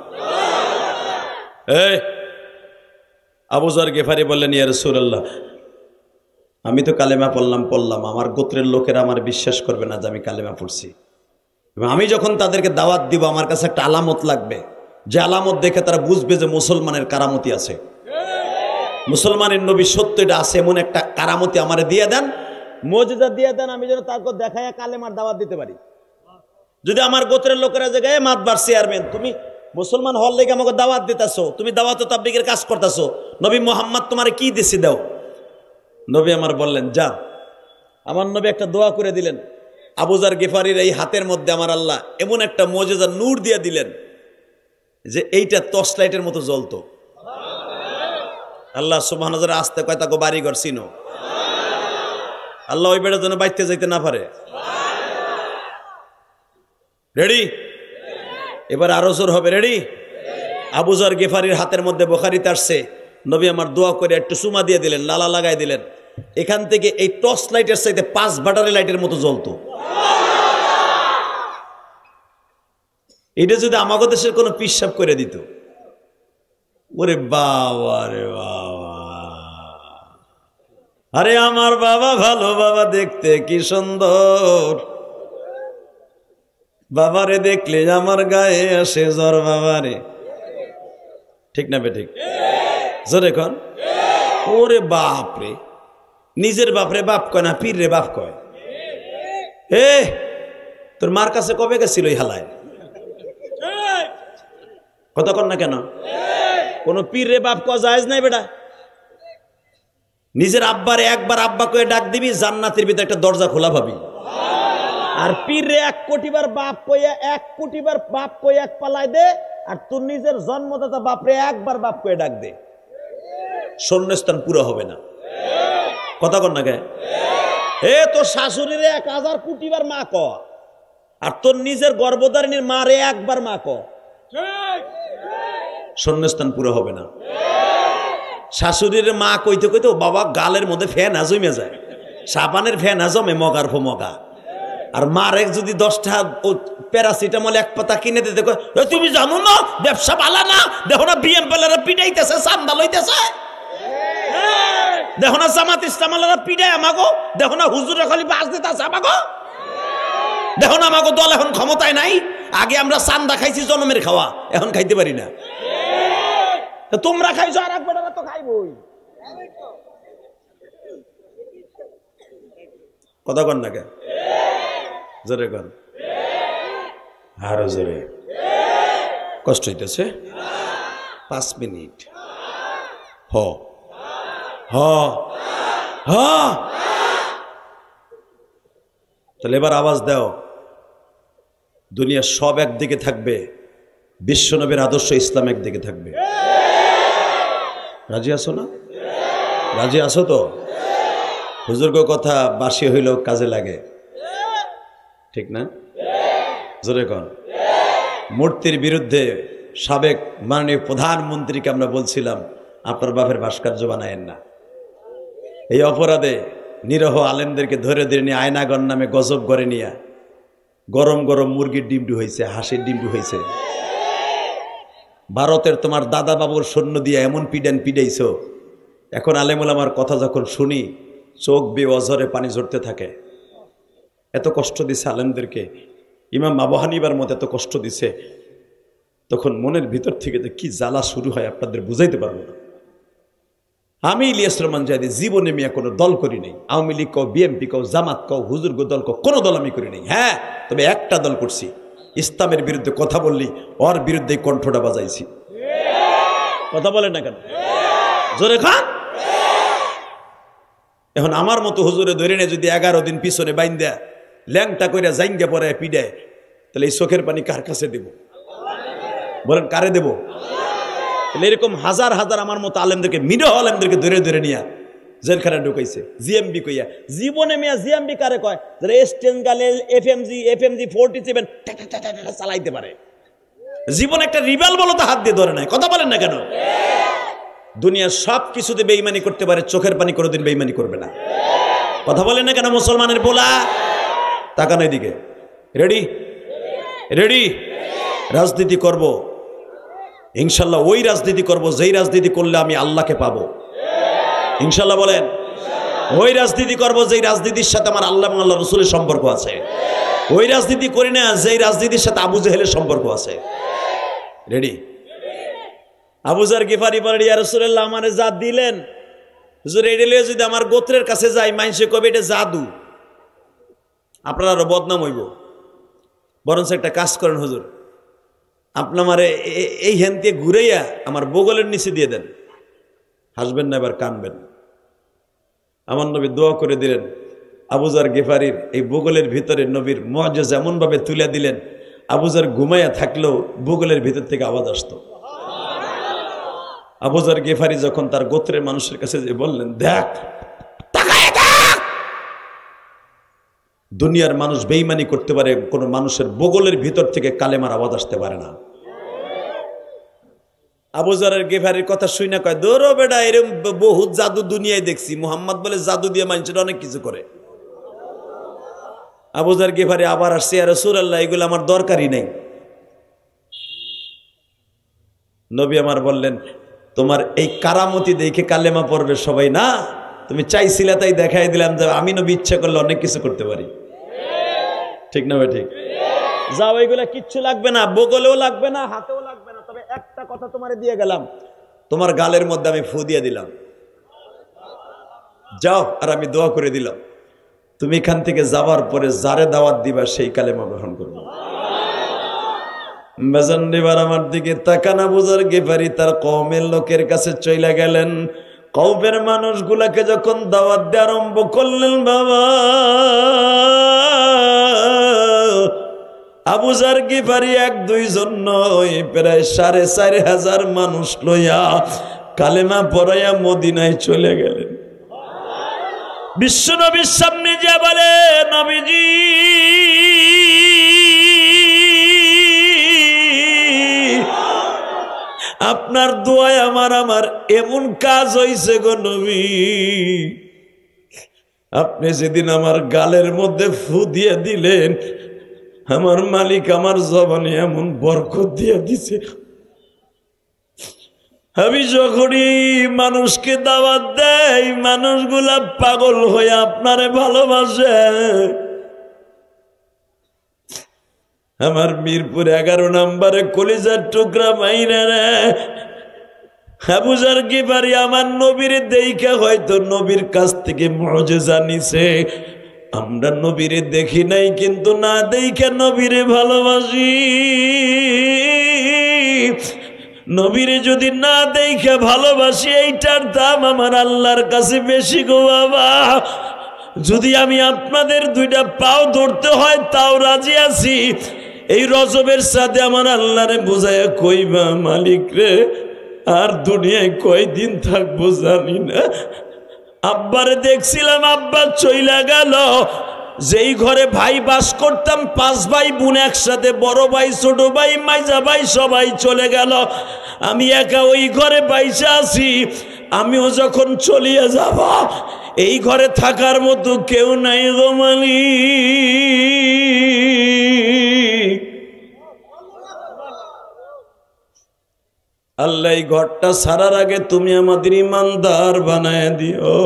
আবু যর গিফারি বললেন, ইয়া রাসূলুল্লাহ, আমি তো কালেমা পড়লাম, আমার গোত্রের লোকেরা আমার বিশ্বাস করবে না যে আমি কালেমা পড়ছি, এবং আমি যখন তাদেরকে দাওয়াত দিব আমার কাছে একটা আলামত লাগবে, যে আলামত দেখে তারা বুঝবে যে মুসলমানের কারামতি আছে, মুসলমানের নবী সত্য এটা আছে, এমন একটা কারামতি আমারে দিয়ে দেন, মুজিজা দিয়ে দেন, আমি যেন তাকে দেখায় কালেমার দাওয়াত দিতে পারি। যদি আমার গোত্রের লোকেরা জায়গায় মাতবার চেয়ারম্যান, তুমি মুসলমান হল লেগে আমাকে দাওয়াত দিতেছো, তুমি দাওয়াত তাবলীগের কাজ করতেছো, নবী মুহাম্মদ তোমারে কি দিছি দাও। নবী আমার বললেন, যা। আমার নবী একটা দোয়া করে দিলেন, আবু যর গিফারির এই হাতের মধ্যে আমার আল্লাহ এমন একটা মুজিজা নূর দিয়ে দিলেন যে এইটা টর্চ লাইটের মতো জ্বলতো। আল্লাহ সুবহানাহু ওয়া তাআলা আস্তে কয় তাকে বাড়িঘর চিনো, আল্লাহ ওই বেড়ার জন্য বাইতে যাইতে না পারে। রেডি? এবার আরো জোর হবে, রেডি? আবু যর গিফারির হাতের মধ্যে বুখারীতে আসছে, নবী আমার দোয়া করে একটু চুমা দিয়ে দিলেন, লালা লাগাই দিলেন, এখান থেকে এই টর্চ লাইটের চাইতে 5 ব্যাটারি লাইটের মতো জ্বলতো। এটা যদি আমাদের দেশের কোনো পিসাব করে দিত, ওরে বাবা রে বাবা, আরে আমার বাবা ভালো, বাবা দেখতে কি সুন্দর, বাবারে দেখলে আমার গায়ে আসে জ্বর, বাবারে। ঠিক না বেঠিক? জোরে কোন? ওরে বাপ রে, নিজের বাপরে বাপ কয় না, পীর রে বাপ কয়। তোর মার কাছে কবে গেছিল এই হালায়? কথা কন না কেন? কোন পীর রে বাপ কয়া জায়েজ নাই বেটা। নিজের আব্বারে একবার আব্বা কয়ে ডাক দিবি, জান্নাতের ভিতরে একটা দরজা খোলা পাবি। আর পীর রে 1 কোটি বার বাপ কইয়া 1 কোটি বার বাপ কইয়া এক পালাই দে, আর তোর নিজের জন্মদাতা বাপরে একবার বাপ কয়ে ডাক দে, শূন্যস্থান পুরো হবে না। কথা কন না কে? তোর শাশুড়িরে 1000 কোটি বার মা ক, আর তোর নিজের গর্ভধারিণীর মারে একবার মা ক, শূন্যস্থান পুরো হবে না। শাশুড়ির মা কইতে কইতে বাবা গালের মধ্যে ফ্যান জমে যায়, সাবানের ফ্যান জমে মগার ফো মগা। আর মারে যদি 10টা প্যারাসিটামল 1 পাতা কিনে দিতে, তুমি জানো না ব্যবসা ভালো না, দেখো না বিএমপিএলরা পিটাইতেছে, চান্দা লইতেছে, দেখো না জামাত ইসলামরা পিটাই আমাগো, দেখো না হুজুরে খালি বাস দিতেছে আমাগো, দেখো না আমাগো দল এখন ক্ষমতায় নাই। আগে আমরা চান্দা খাইছি জনমের খাওয়া, এখন খাইতে পারি না। তোমরা খাইছো, আর একবার তো খাইবই। কথা কন না কে? জোরে কন, আরো জোরে। কষ্ট হইতেছে? 5 মিনিট। হ হ হ, তাহলে এবার আওয়াজ দাও। দুনিয়া সব একদিকে থাকবে, বিশ্বনবীর আদর্শ ইসলাম একদিকে থাকবে। রাজি আছো না? রাজি আছো তো? হুজুরগো কথা বাসি হইলেও কাজে লাগে, ঠিক না? জোরে কন। মূর্তির বিরুদ্ধে সাবেক মাননীয় প্রধানমন্ত্রীকে আমরা বলছিলাম, আপনার বাপের ভাস্কর্য বানায়েন না। এই অপরাধে নিরহ আলেমদেরকে ধরে ধরে নিয়ে আয়নাগর নামে গজব করে নিয়ে গরম গরম মুরগির ডিমডু হয়েছে, হাঁসের ডিমডু হয়েছে। ভারতের তোমার দাদা বাবুর সৈন্য দিয়ে এমন পিডাইছ, এখন আলেমুল আমার কথা যখন শুনি চোখ বেয়ে অঝরে পানি ঝরতে থাকে। এত কষ্ট দিছে আলেমদেরকে, ইমাম আবু হানিফার মতো এত কষ্ট দিছে, তখন মনের ভিতর থেকে যে কি জ্বালা শুরু হয় আপনাদের বুঝাইতে পারবো না। আমি ইলিয়াস রহমান জাহেদী জীবনে মিয়া কোনো দল করি নাই। আওয়ামী লীগ কও, বিএনপি কও, জামাত কও, হুজুরগো দল কও, কোনো দল আমি করি নাই। হ্যাঁ, তবে একটা দল করছি, ইসলামের বিরুদ্ধে কথা বললি ওর বিরুদ্ধে কণ্ঠটা বাজাইছি। কথা বলেন না কেন? জোরে খান। এখন আমার মতো হুজুরে ধরে নে যদি 11 দিন পিছনে বাইন দেয়া ল্যাংটা কইরা জাইঙ্গা পরে পিডায়, তাহলে এই চোখের পানি কার কাছে দেব? বলেন কারে দেব? এরকম হাজার হাজার আমার মতো আলেমদেরকে, মিডো আলেমদেরকে ধরে ধরে নিয়া জেলখানা ঢুকাইছে। জিএমবি কইয়া, জীবনে মিয়া জিএমবি কারে কয়? যারা এসটেন গালে এফএমজি 47 চালাইতে পারে। জীবন একটা রিবেল বলো তো হাত দিয়ে ধরে নাই। কথা বলেন না কেন? দুনিয়ার সব কিছুতে বেঈমানি করতে পারে, চোখের পানি কোনোদিন বেঈমানি করবে না। কথা বলেন না কেন? মুসলমানের পোলা তাকানো এদিকে। রেডি? রেডি? রাজনীতি করব ইনশাল্লাহ, ওই রাজনীতি করব যেই রাজনীতি করলে আমি আল্লাহকে পাবো। ইনশাল্লাহ বলেন। ওই রাজনীতি করব যেই রাজনীতির সাথে আমার আল্লাহ এবং আল্লাহ রসুলের সম্পর্ক আছে। ওই রাজনীতি করি না যেই রাজনীতির সাথে আবু জেহেলের সম্পর্ক আছে। রেডি? আবু যার গিফারি বলে, ইয়া রাসূলুল্লাহ আমারে যা দিলেন হুজুর, এটা লইয়া যদি আমার গোত্রের কাছে যাই মানুষে কবে এটা জাদু, আপনার আরো বদনাম হইব। বরঞ্চ একটা কাজ করেন হুজুর, আপনি আমারে এই হ্যান দিয়ে ঘুরাইয়া আমার বগলের নিচে দিয়ে দেন। হাসবেন না, এবার কানবেন। আমার নবী দোয়া করে দিলেন, আবু যার গিফারির এই বগলের ভিতরে নবীর মুআজিজা এমন ভাবে তুলে দিলেন, আবু যার ঘুমাইয়া থাকলেও বগলের ভিতর থেকে আওয়াজ আসতো। আবু যার গিফারি যখন তার গোত্রের মানুষের কাছে যে বললেন, দেখ দুনিয়ার মানুষ বেঈমানি করতে পারে, কোন মানুষের বগলের ভিতর থেকে কালেমার আওয়াজ আসতে পারে না। আবু যারের গিফারির কথা শুই না কয়, দৌড়ো বেটা, এরকম বহুত জাদু দুনিয়ায় দেখছি, মুহাম্মদ বলে জাদু দিয়ে মানুষের অনেক কিছু করে। আবু যার গিফারি আবার আসছে, ইয়া রাসূলুল্লাহ এগুলো আমার দরকারই নেই। নবী আমার বললেন, তোমার এই কারামতি দেখে কালেমা পড়বে সবাই না? তুমি চাইছিলে তাই দেখাই দিলাম যে আমি নবী ইচ্ছা করলে অনেক কিছু করতে পারি। ঠিক না ভাই? ঠিক। যাও, এইগুলা কিচ্ছু লাগবে না, বগলেও লাগবে না, হাতেও লাগবে না। তবে একটা কথা তোমারে দিয়ে গেলাম, তোমার গালের মধ্যে আমি ফু দিয়ে দিলাম, যাও, আর আমি দোয়া করে দিলাম, তুমি এখান থেকে যাওয়ার পরে যারে দাওয়াত দিবা সেই কালেমা গ্রহণ করবো। বেজন্ডিবার আমার দিকে তাকানা বুঝার গিফারি তার কওমের লোকের কাছে চলে গেলেন। কওমের মানুষগুলাকে যখন দাওয়াত দিয়ে আরম্ভ করলেন, বাবা আবু যার গিফারি 1-2 জন নয়, প্রায় 4,500 মানুষ লইয়া কালেমা পড়াইয়া মদিনায় চলে গেলেন। বিশ্ব নবীর সামনে যে বলে, নবীজি আপনার দোয়ায় আমার এমন কাজ হইছে গো নবী, আপনি যেদিন আমার গালের মধ্যে ফু দিয়ে দিলেন, আমার মালিক আমার জবানে এমন বরকত দিয়ে দিছে, আমি যখনই মানুষকে দাওয়াত দেই মানুষগুলা পাগল হয়ে আপনারে ভালোবাসে। আমার মিরপুর 11 নম্বরে কলিজার টুকরা মাইরা রে আবু যার গিফারি আমার নবীর দেইখা হয়তো নবীর কাছ থেকে মুজিজা নিছে। আমরা নবীরে দেখি নাই, কিন্তু না দেইখা নবীরে ভালোবাসি। নবীরে যদি না দেইখা ভালোবাসি, এইটার দাম আমার আল্লাহর কাছে বেশি গো বাবা। যদি আমি আপনাদের 2টা পাও ধরতে হয় তাও রাজি আছি। এই রজবের সাথে আমার আল্লাহরে বুঝাইয়া কইবা, মালিক রে আর দুনিয়ায় কয়দিন থাকবো জানি না। আব্বারে দেখছিলাম, আব্বা চইলা গেল। যেই ঘরে ভাই বাস করতাম, 5 ভাই বোন একসাথে, বড় ভাই ছোট ভাই মাইজা ভাই সবাই চলে গেল। আমি একা ওই ঘরে বাইসা আছি, আমিও যখন চলিয়া যাব এই ঘরে থাকার মতো কেউ নাই গো মালিক। আল্লাহ এই ঘরটা ছাড়ার আগে তুমি আমাদের ইমানদার বানায় দিও।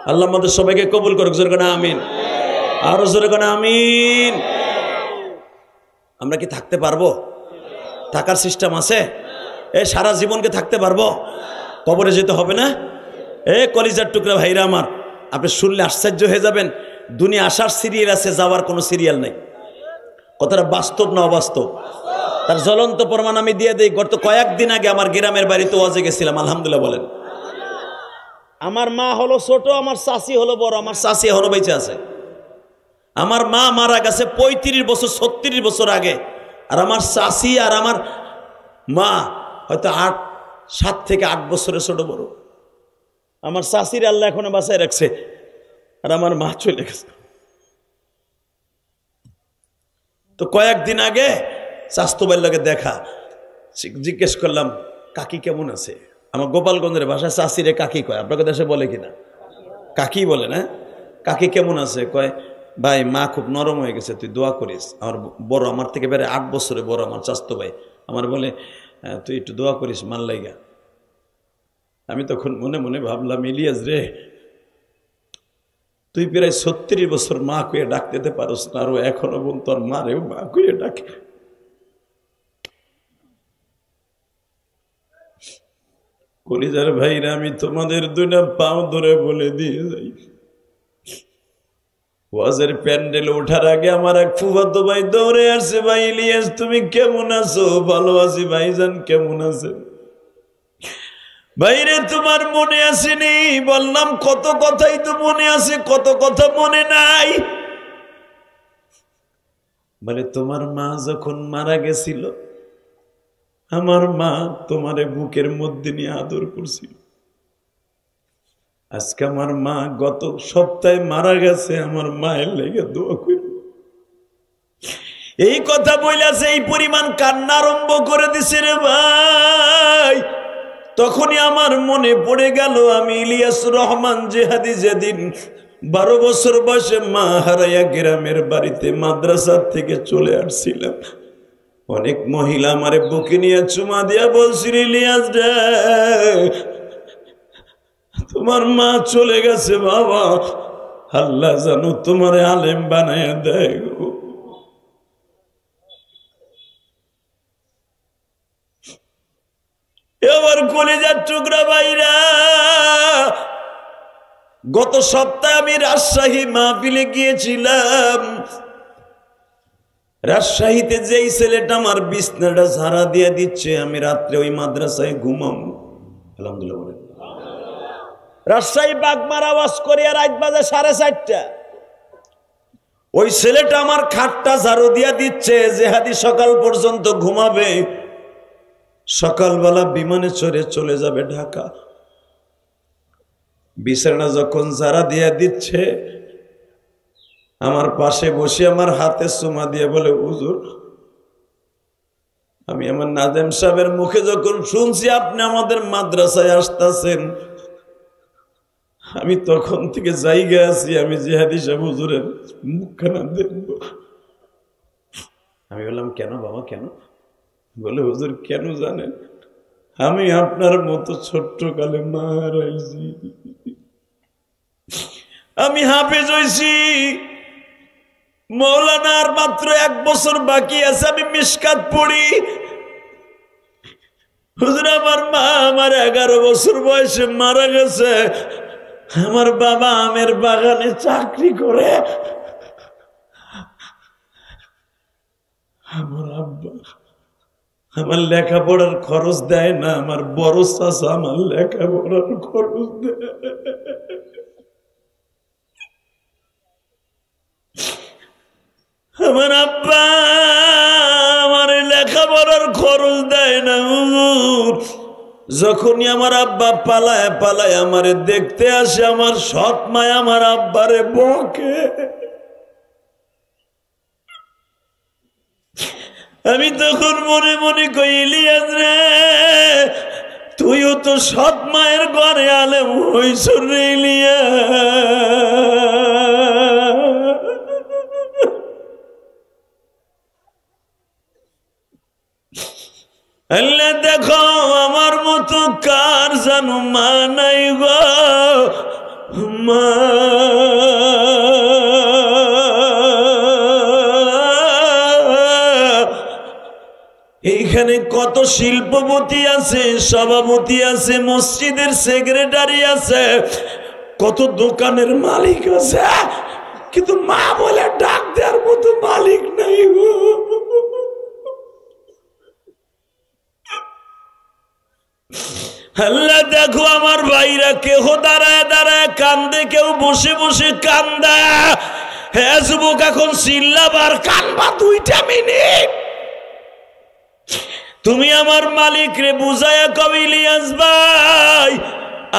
আল্লাহ আমাদের সবাইকে কবুল করুক, জোরে করে আমিন, আরো জোরে করে আমিন। আমরা কি থাকতে পারবো? থাকার সিস্টেম আছে? সারা জীবনকে থাকতে পারবো? কবরে যেতে হবে না? কলিজার টুকরা ভাইরা আমার, আপনি শুনলে আশ্চর্য হয়ে যাবেন, দুনিয়া আসার সিরিয়াল আছে, যাওয়ার কোনো সিরিয়াল নেই। কথাটা বাস্তব না অবাস্তব? তার জ্বলন্ত প্রমাণ আমি দিয়ে দিই। গত কয়েকদিন আগে আমার গ্রামের বাড়িতে ওয়াজে গেছিলাম, আলহামদুলিল্লাহ বলেন। আমার মা হলো ছোট, আমার চাচি হলো বড়, আমার চাচি এখনো বেঁচে আছে। আমার মা মারা গেছে 35 বছর 36 বছর আগে, আর আমার চাচি আর আমার মা হয়তো 7 থেকে 8 বছরের ছোট বড়। আমার চাচির আল্লাহ এখনো বাঁচায় রাখছে, আর আমার মা চলে গেছে। তো কয়েকদিন আগে স্বাস্থ্য ভাইয়ের লগে দেখা, জিজ্ঞেস করলাম কাকি কেমন আছে। আমার গোপালগঞ্জের ভাষায় চাচিরে কাকি কয়, আপনাকে দেশে বলে কিনা? কাকি বলে না? কাকি কেমন আছে? কয় ভাই মা খুব নরম হয়ে গেছে, তুই দোয়া করিস। আমার বড়, আমার থেকে বেড়ে 8 বছরে বড় আমার স্বাস্থ্য ভাই আমার বলে তুই একটু দোয়া করিস মান লাইগা। আমি তখন মনে মনে ভাবলাম, ইলিয়াস রে, তুই প্রায় 36 বছর মা কইয়ে ডাক দিতে পারস না, আরো এখনো বোন তোর মারেও মা কইয়ে ডাকে। কলিজার ভাইরা, আমি তোমাদের দুইটা পাও ধরে বলে দিয়ে যাই, ওয়াজের প্যান্ডেল ওঠার আগে আমার এক ফুফাতো ভাই দৌড়ে আসছে, ভাই ইলিয়াস তুমি কেমন আছো? ভালো আছি ভাইজান, কেমন আছেন? ভাইরে তোমার মনে আসেনি? বললাম কত কথাই তো মনে আছে, কত কথা মনে নাই। বলে তোমার মা যখন মারা গেছিল, আমার মা তোমারে বুকের মধ্যে নিয়ে আদর করছিল। আজকে আমার মা গত সপ্তাহে মারা গেছে, আমার মায়ের লেগে দোয়া করব। এই কথা বইলাছে, এই পরিমাণ কান্না আরম্ভ করে দিছে রে ভাই। তখনই আমার মনে পড়ে গেল, আমি ইলিয়াস রহমান জেহাদি যেদিন 12 বছর বয়সে মা হারাইয়া গ্রামের বাড়িতে মাদ্রাসা থেকে চলে আসছিলাম, অনেক মহিলা আমারে বুকে নিয়ে চুমা দিয়া বলছিল, ইলিয়াস রে তোমার মা চলে গেছে বাবা, আল্লাহ জানো তোমারে আলেম বানায় দেয়। এবার কলিজার টুকরা ভাইরা, গত সপ্তাহে আমি রাজশাহী মাহফিলে গিয়েছিলাম। রাজশাহীতে যেই ছেলেটা আমার বিছনাটা ঝাড়া দিয়ে দিচ্ছে, আমি রাত্রে ওই মাদ্রাসায় ঘুমাবো, আলহামদুলিল্লাহ বলেন। রাজশাহী বাগমারা ওয়াজ করিয়া রাত বাজে 4:30। ওই ছেলেটা আমার খাটটা ঝাড়ু দিয়া দিচ্ছে, জেহাদি সকাল পর্যন্ত ঘুমাবে, সকালবেলা বিমানে চড়ে চলে যাবে ঢাকা। বিছানা যখন ঝাড়া দিয়া দিচ্ছে, আমার পাশে বসে আমার হাতে চুমা দিয়ে বলে, হুজুর আমি আমার নাজেম সাহেবের মুখে যখন শুনছি আপনি আমাদের মাদ্রাসায় আসতেছেন, আমি তখন থেকে জায়গা আছি, আমি জিহাদি সাহেব হুজুরের মুখখানা দেখব। আমি বললাম কেন বাবা কেন? বলে হুজুর কেন জানেন, আমি আপনার মতো ছোট্ট কালে মারাইছি, আমি হাফেজ হইছি, মৌলানার মাত্র 1 বছর বাকি আছে, আমি মিশকাত পড়ি। হুজুর আমার মা আমার 11 বছর বয়সে মারা গেছে, আমার বাবা আমের বাগানে চাকরি করে, আমার আব্বা আমার লেখাপড়ার খরচ দেয় না, আমার বড় চাচা আমার লেখাপড়ার খরচ দেয়। আমার আব্বা আমার লেখাপড়ার খরচ দেয় না হুজুর। যখনই আমার আব্বা পালায় পালায় আমারে দেখতে আসে, আমার সৎ মায় আমার আব্বারে বকে। আমি তখন মনে মনে কই ইলিয়াস রে, তুইও তো সৎ মায়ের ঘরে আলেম হইছ রে ইলিয়াস। আল্লাহ দেখো আমার মতো কার জানো মা নাই গো, মা এইখানে কত শিল্পপতি আছে, সভাপতি আছে, মসজিদের সেক্রেটারি আছে, কত দোকানের মালিক আছে, কিন্তু মা বলে ডাক দেওয়ার মতো মালিক নাই গো। আল্লাহ দেখো আমার ভাইরা কেহ দাঁড়ায় দাঁড়ায় কান্দে, কেউ বসে বসে কান্দা। হ্যাঁ যুবক, এখন চিল্লাবার কানবা 2টা মিনিট। তুমি আমার মালিক রে বুঝায়া কও ইলিয়াস ভাই,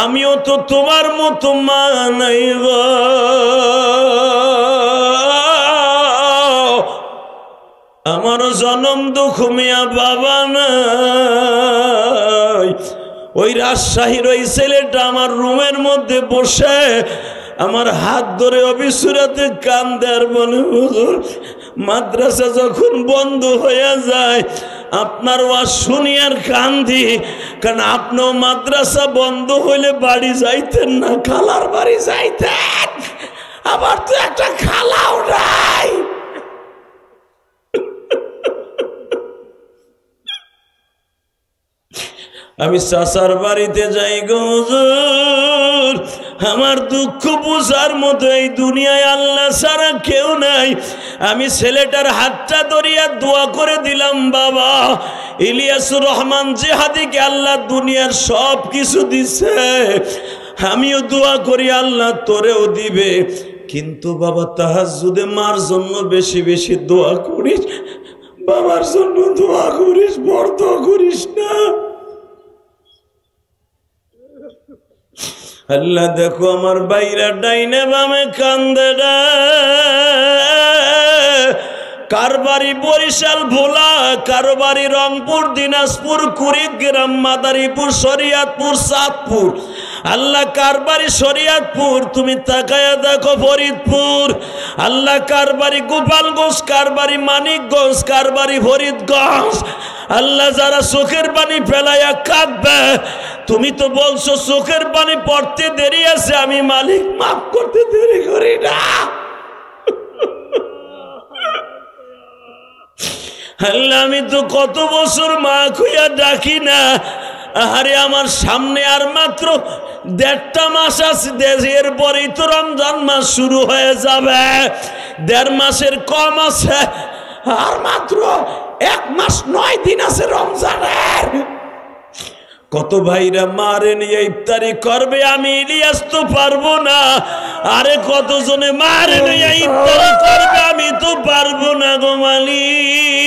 আমিও তো তোমার মতো মা নাই গো, আমারও জনম দুঃখ মিয়া বাবা নাই। ওই রাজশাহীর ওই ছেলেটা আমার রুমের মধ্যে বসে আমার হাত ধরে অবিসুরাতে কান্দে আর বলে, হুজুর মাদ্রাসা যখন বন্ধ হয়ে যায় আপনার ওয়াজ শুনি আর কান্দি, কারণ আপনিও মাদ্রাসা বন্ধ হইলে বাড়ি যাইতেন না, খালার বাড়ি যাইতেন, আবার তো একটা খালাও নাই। আমি চাচার বাড়িতে যাই গো হুজুর, আমার দুঃখ বুঝার মতো এই দুনিয়ায় আল্লাহ ছাড়া কেউ নাই। আমি ছেলেটার হাতটা ধরিয়া দোয়া করে দিলাম, বাবা ইলিয়াসুর রহমান জিহাদিকে আল্লাহ দুনিয়ার সব কিছু দিছে, আমিও দোয়া করি আল্লাহ তোরেও দিবে, কিন্তু বাবা তাহাজ্জুদে মার জন্য বেশি বেশি দোয়া করিস, বাবার জন্য দোয়া করিস, বর্দ করিস না। আল্লাহ দেখো আমার বাইরা ডাইনে বামে কান্দে, কার বাড়ি বরিশাল ভোলা, কার বাড়ি রংপুর, দিনাজপুর, কুড়িগ্রাম, মাদারীপুর, শরিয়াতপুর, চাঁদপুর। আল্লাহ কার বাড়ি শরিয়াতপুর, তুমি তাকায়া দেখো ফরিদপুর। আল্লাহ কার বাড়ি গোপালগঞ্জ, কার বাড়ি মানিকগঞ্জ, কার বাড়ি ফরিদগঞ্জ। আল্লাহ যারা চোখের পানি ফেলাইয়া কাঁদবে, তুমি তো বলছো চোখের পানি পড়তে দেরি আছে, আমি মালিক মাফ করতে দেরি করি না। আল্লাহ আমি তো কত বছর মা খুইয়া ডাকি না, আরে আমার সামনে আর মাত্র 1.5 মাস আছে, এরপরেই তো রমজান মাস শুরু হয়ে যাবে, 1.5 মাসের কম আছে, আর মাত্র 1 মাস 9 দিন আছে রমজানের। কত ভাইরা মারে নিয়ে ইফতারি করবে, আমি ইলিয়াস তো পারবো না। আরে কতজনে মারে নিয়ে ইফতারি করবে, আমি তো পারবো না গো মালিক।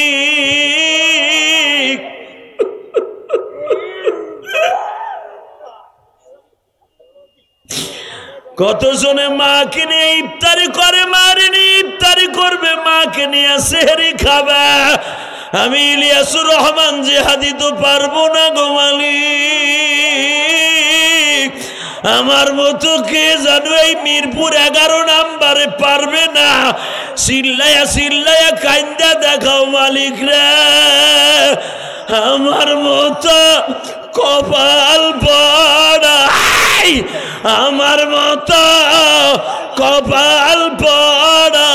কতজনে মাকে নিয়ে ইফতারি করে, মারে নিয়ে ইফতারি করবে, মাকে নিয়ে সেহরি খাবে, আমি ইলিয়াসুর রহমান জিহাদি তো পারবো না গো মালিক। আমার মতো কে জানো এই মিরপুর 11 নাম্বারে পারবে না, চিল্লায়া চিল্লায়া কান্দা দেখাও মালিক রে, আমার মতো কপাল পড়াই, আমার মতো কপাল পড়া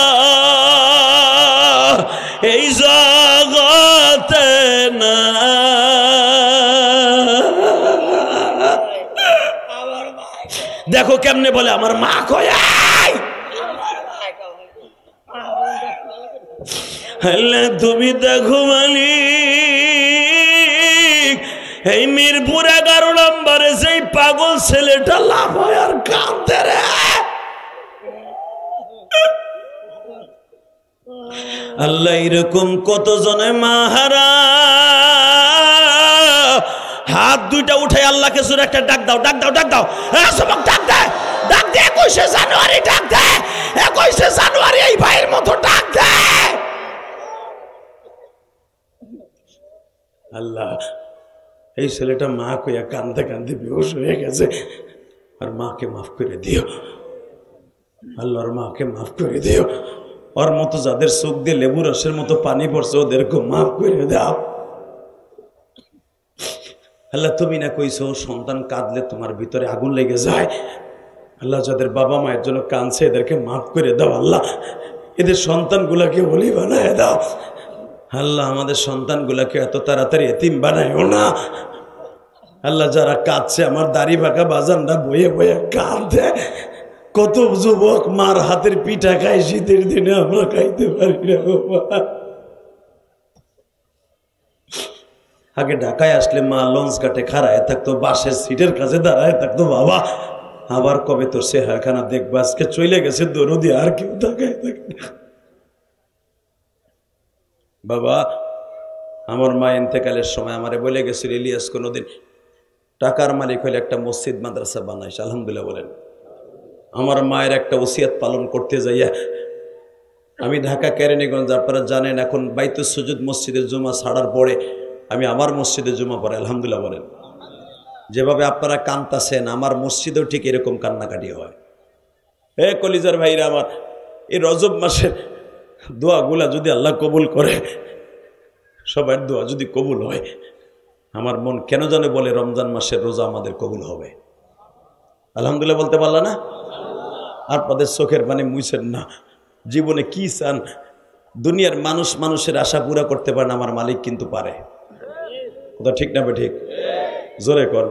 এই জগতে না। দেখো কেমনে বলে আমার মা কয়, তুমি দেখো মালিক এই মিরপুর 11 নম্বরে সেই পাগল ছেলেটা লাভ হয় আর কাঁদতে রে। আল্লাহ এরকম কতজনে মাহারা হাত 2টা উঠে আল্লাহকে জোরে একটা ডাক দাও, ডাক দাও, ডাক দাও, সবক ডাক দে, ডাক দে, 21শে জানুয়ারি ডাক দে, 21শে জানুয়ারি এই ভাইয়ের মতো ডাক দে। আল্লাহ এই ছেলেটা মা কইয়া কান্দতে কান্দতে বেহুশ হয়ে গেছে, আর মাকে মাফ করে দিও আল্লাহর, মাকে মাফ করে দিও। ওর মতো যাদের চোখ দিয়ে লেবু রসের মতো পানি পড়ছে ওদেরকে মাফ করে দাও আল্লাহ। তুমি না কইছো সন্তান কাঁদলে তোমার ভিতরে আগুন লেগে যায়। আল্লাহ যাদের বাবা মায়ের জন্য কাঁদছে এদেরকে মাফ করে দাও আল্লাহ, এদের সন্তানগুলাকে ওলি বানায় দাও আল্লাহ। আমাদের সন্তানগুলাকে এত তাড়াতাড়ি এতিম বানায়ও না আল্লাহ। যারা কাঁদছে আমার দাড়ি বাঁকা বাজানরা বয়ে বয়ে কাঁদে, কত যুবক মার হাতের পিঠা খায় শীতের দিনে, আমরা খাইতে পারি না বাবা। আগে ঢাকায় আসলে মা লঞ্চ ঘাটে খাড়ায় থাকতো, বাসের সিটের কাছে দাঁড়ায় থাকতো, বাবা আবার কবে তোর চেহারাখানা দেখবো, আজকে চলে গেছে দরদি, আর কেউ তাকায় থাকে না বাবা। আমার মা ইন্তেকালের সময় আমারে বলে গেছিল, ইলিয়াস কোনোদিন টাকার মালিক হলে একটা মসজিদ মাদ্রাসা বানাইছে, আলহামদুলিল্লাহ বলেন। আমার মায়ের একটা ওসিয়াত পালন করতে যাইয়া আমি ঢাকা কেরানীগঞ্জ, আপনারা জানেন এখন বাইতুস সুজুদ মসজিদের জুমা ছাড়ার পরে আমি আমার মসজিদে জুমা পড়ে, আলহামদুলিল্লাহ বলেন। যেভাবে আপনারা কান্তাছেন আমার মসজিদেও ঠিক এরকম কান্নাকাটি হয়। এ কলিজার ভাইরা আমার, এই রজব মাসের দোয়াগুলা যদি আল্লাহ কবুল করে, সবার দোয়া যদি কবুল হয়, আমার মন কেন জানে বলে রমজান মাসের রোজা আমাদের কবুল হবে। আলহামদুলিল্লাহ বলতে পারলা না? আপনাদের চোখের পানি মুছেন না। জীবনে কি চান? দুনিয়ার মানুষ মানুষের আশা পুরা করতে পারে না, আমার মালিক কিন্তু পারে। কথা ঠিক না বে ঠিক? জোরে কর,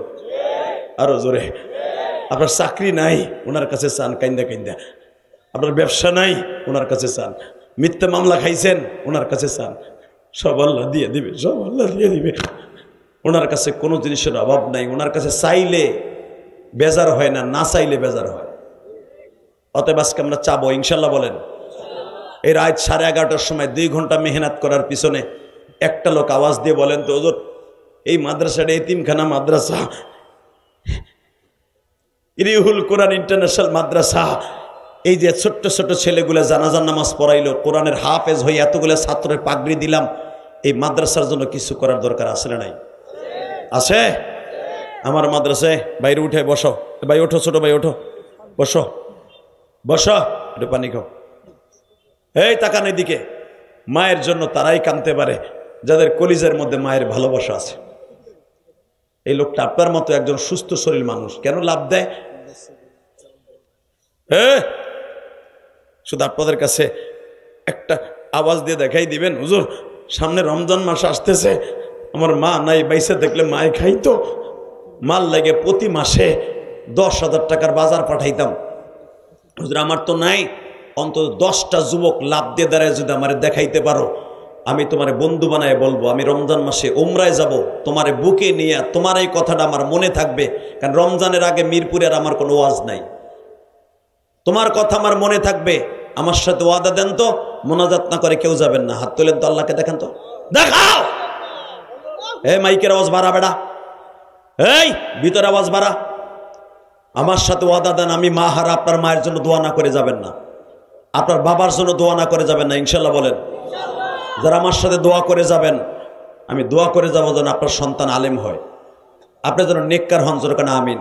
আরো জোরে। আপনার চাকরি নাই, ওনার কাছে চান কাইন্দা কাইন্দা। আপনার ব্যবসা নাই, ওনার কাছে চান। মিথ্যা মামলা খাইছেন, ওনার কাছে চান। সব আল্লাহ দিয়ে দিবে, সব আল্লাহ দিয়ে দিবে। ওনার কাছে কোনো জিনিসের অভাব নাই। ওনার কাছে চাইলে বেজার হয় না, না চাইলে বেজার হয়। অতএব আজকে আমরা চাবো ইনশাল্লাহ বলেন। এই রাত 11:30টার সময় 2 ঘন্টা মেহনত করার পিছনে একটা লোক আওয়াজ দিয়ে বলেন তো, হুজুর এই মাদ্রাসাটা এতিমখানা মাদ্রাসা, ইরিহুল কোরআন ইন্টারন্যাশনাল মাদ্রাসা, এই যে ছোট্ট ছোট ছেলেগুলো জানাজার নামাজ পড়াইলো, কোরআনের হাফেজ হয়ে এতগুলো ছাত্রের পাগড়ি দিলাম, এই মাদ্রাসার জন্য কিছু করার দরকার আছে না নাই? আছে। আমার মাদ্রাসায় বাইরে উঠে বসো, ভাই ওঠো, ছোট ভাই ওঠো, বসো বসো, একটু পানি খাও। এই তাকান এদিকে। মায়ের জন্য তারাই কাঁদতে পারে যাদের কলিজার মধ্যে মায়ের ভালোবাসা আছে। এই লোকটা আপনার মতো একজন সুস্থ শরীর মানুষ, কেন লাভ দেয়? শুধু আপনাদের কাছে একটা আওয়াজ দিয়ে দেখাই দিবেন, হুজুর সামনে রমজান মাস আসতেছে, আমার মা নাই, বাইসে দেখলে মায়ে খাইতো, মাল লাগে প্রতি মাসে 10,000 টাকার বাজার পাঠাইতাম। হুজুর আমার তো নাই, অন্তত 10টা যুবক লাভ দিয়ে দাঁড়ায় যদি আমারে দেখাইতে পারো, আমি তোমারে বন্ধু বানায় বলবো আমি রমজান মাসে উমরায় যাব, তোমারে বুকে নিয়ে, তোমার এই কথাটা আমার মনে থাকবে। কারণ রমজানের আগে মিরপুরে আর আমার কোনো ওয়াজ নাই, তোমার কথা আমার মনে থাকবে। আমার সাথে ওয়াদা দেন তো, মোনাজাত না করে কেউ যাবেন না। হাত তোলেন তো, আল্লাহকে দেখেন তো, দেখাও। এই মাইকের আওয়াজ বাড়া বেড়া, এই ভিতরে আওয়াজ বাড়া। আমার সাথে ওয়াদা দেন, আমি মা হারা আপনার মায়ের জন্য দোয়া না করে যাবেন না, আপনার বাবার জন্য দোয়া না করে যাবেন না, ইনশাল্লাহ বলেন। যারা আমার সাথে দোয়া করে যাবেন, আমি দোয়া করে যাবো যেন আপনার সন্তান আলেম হয়, আপনি যেন নেককার হন, জোরে কানা আমিন।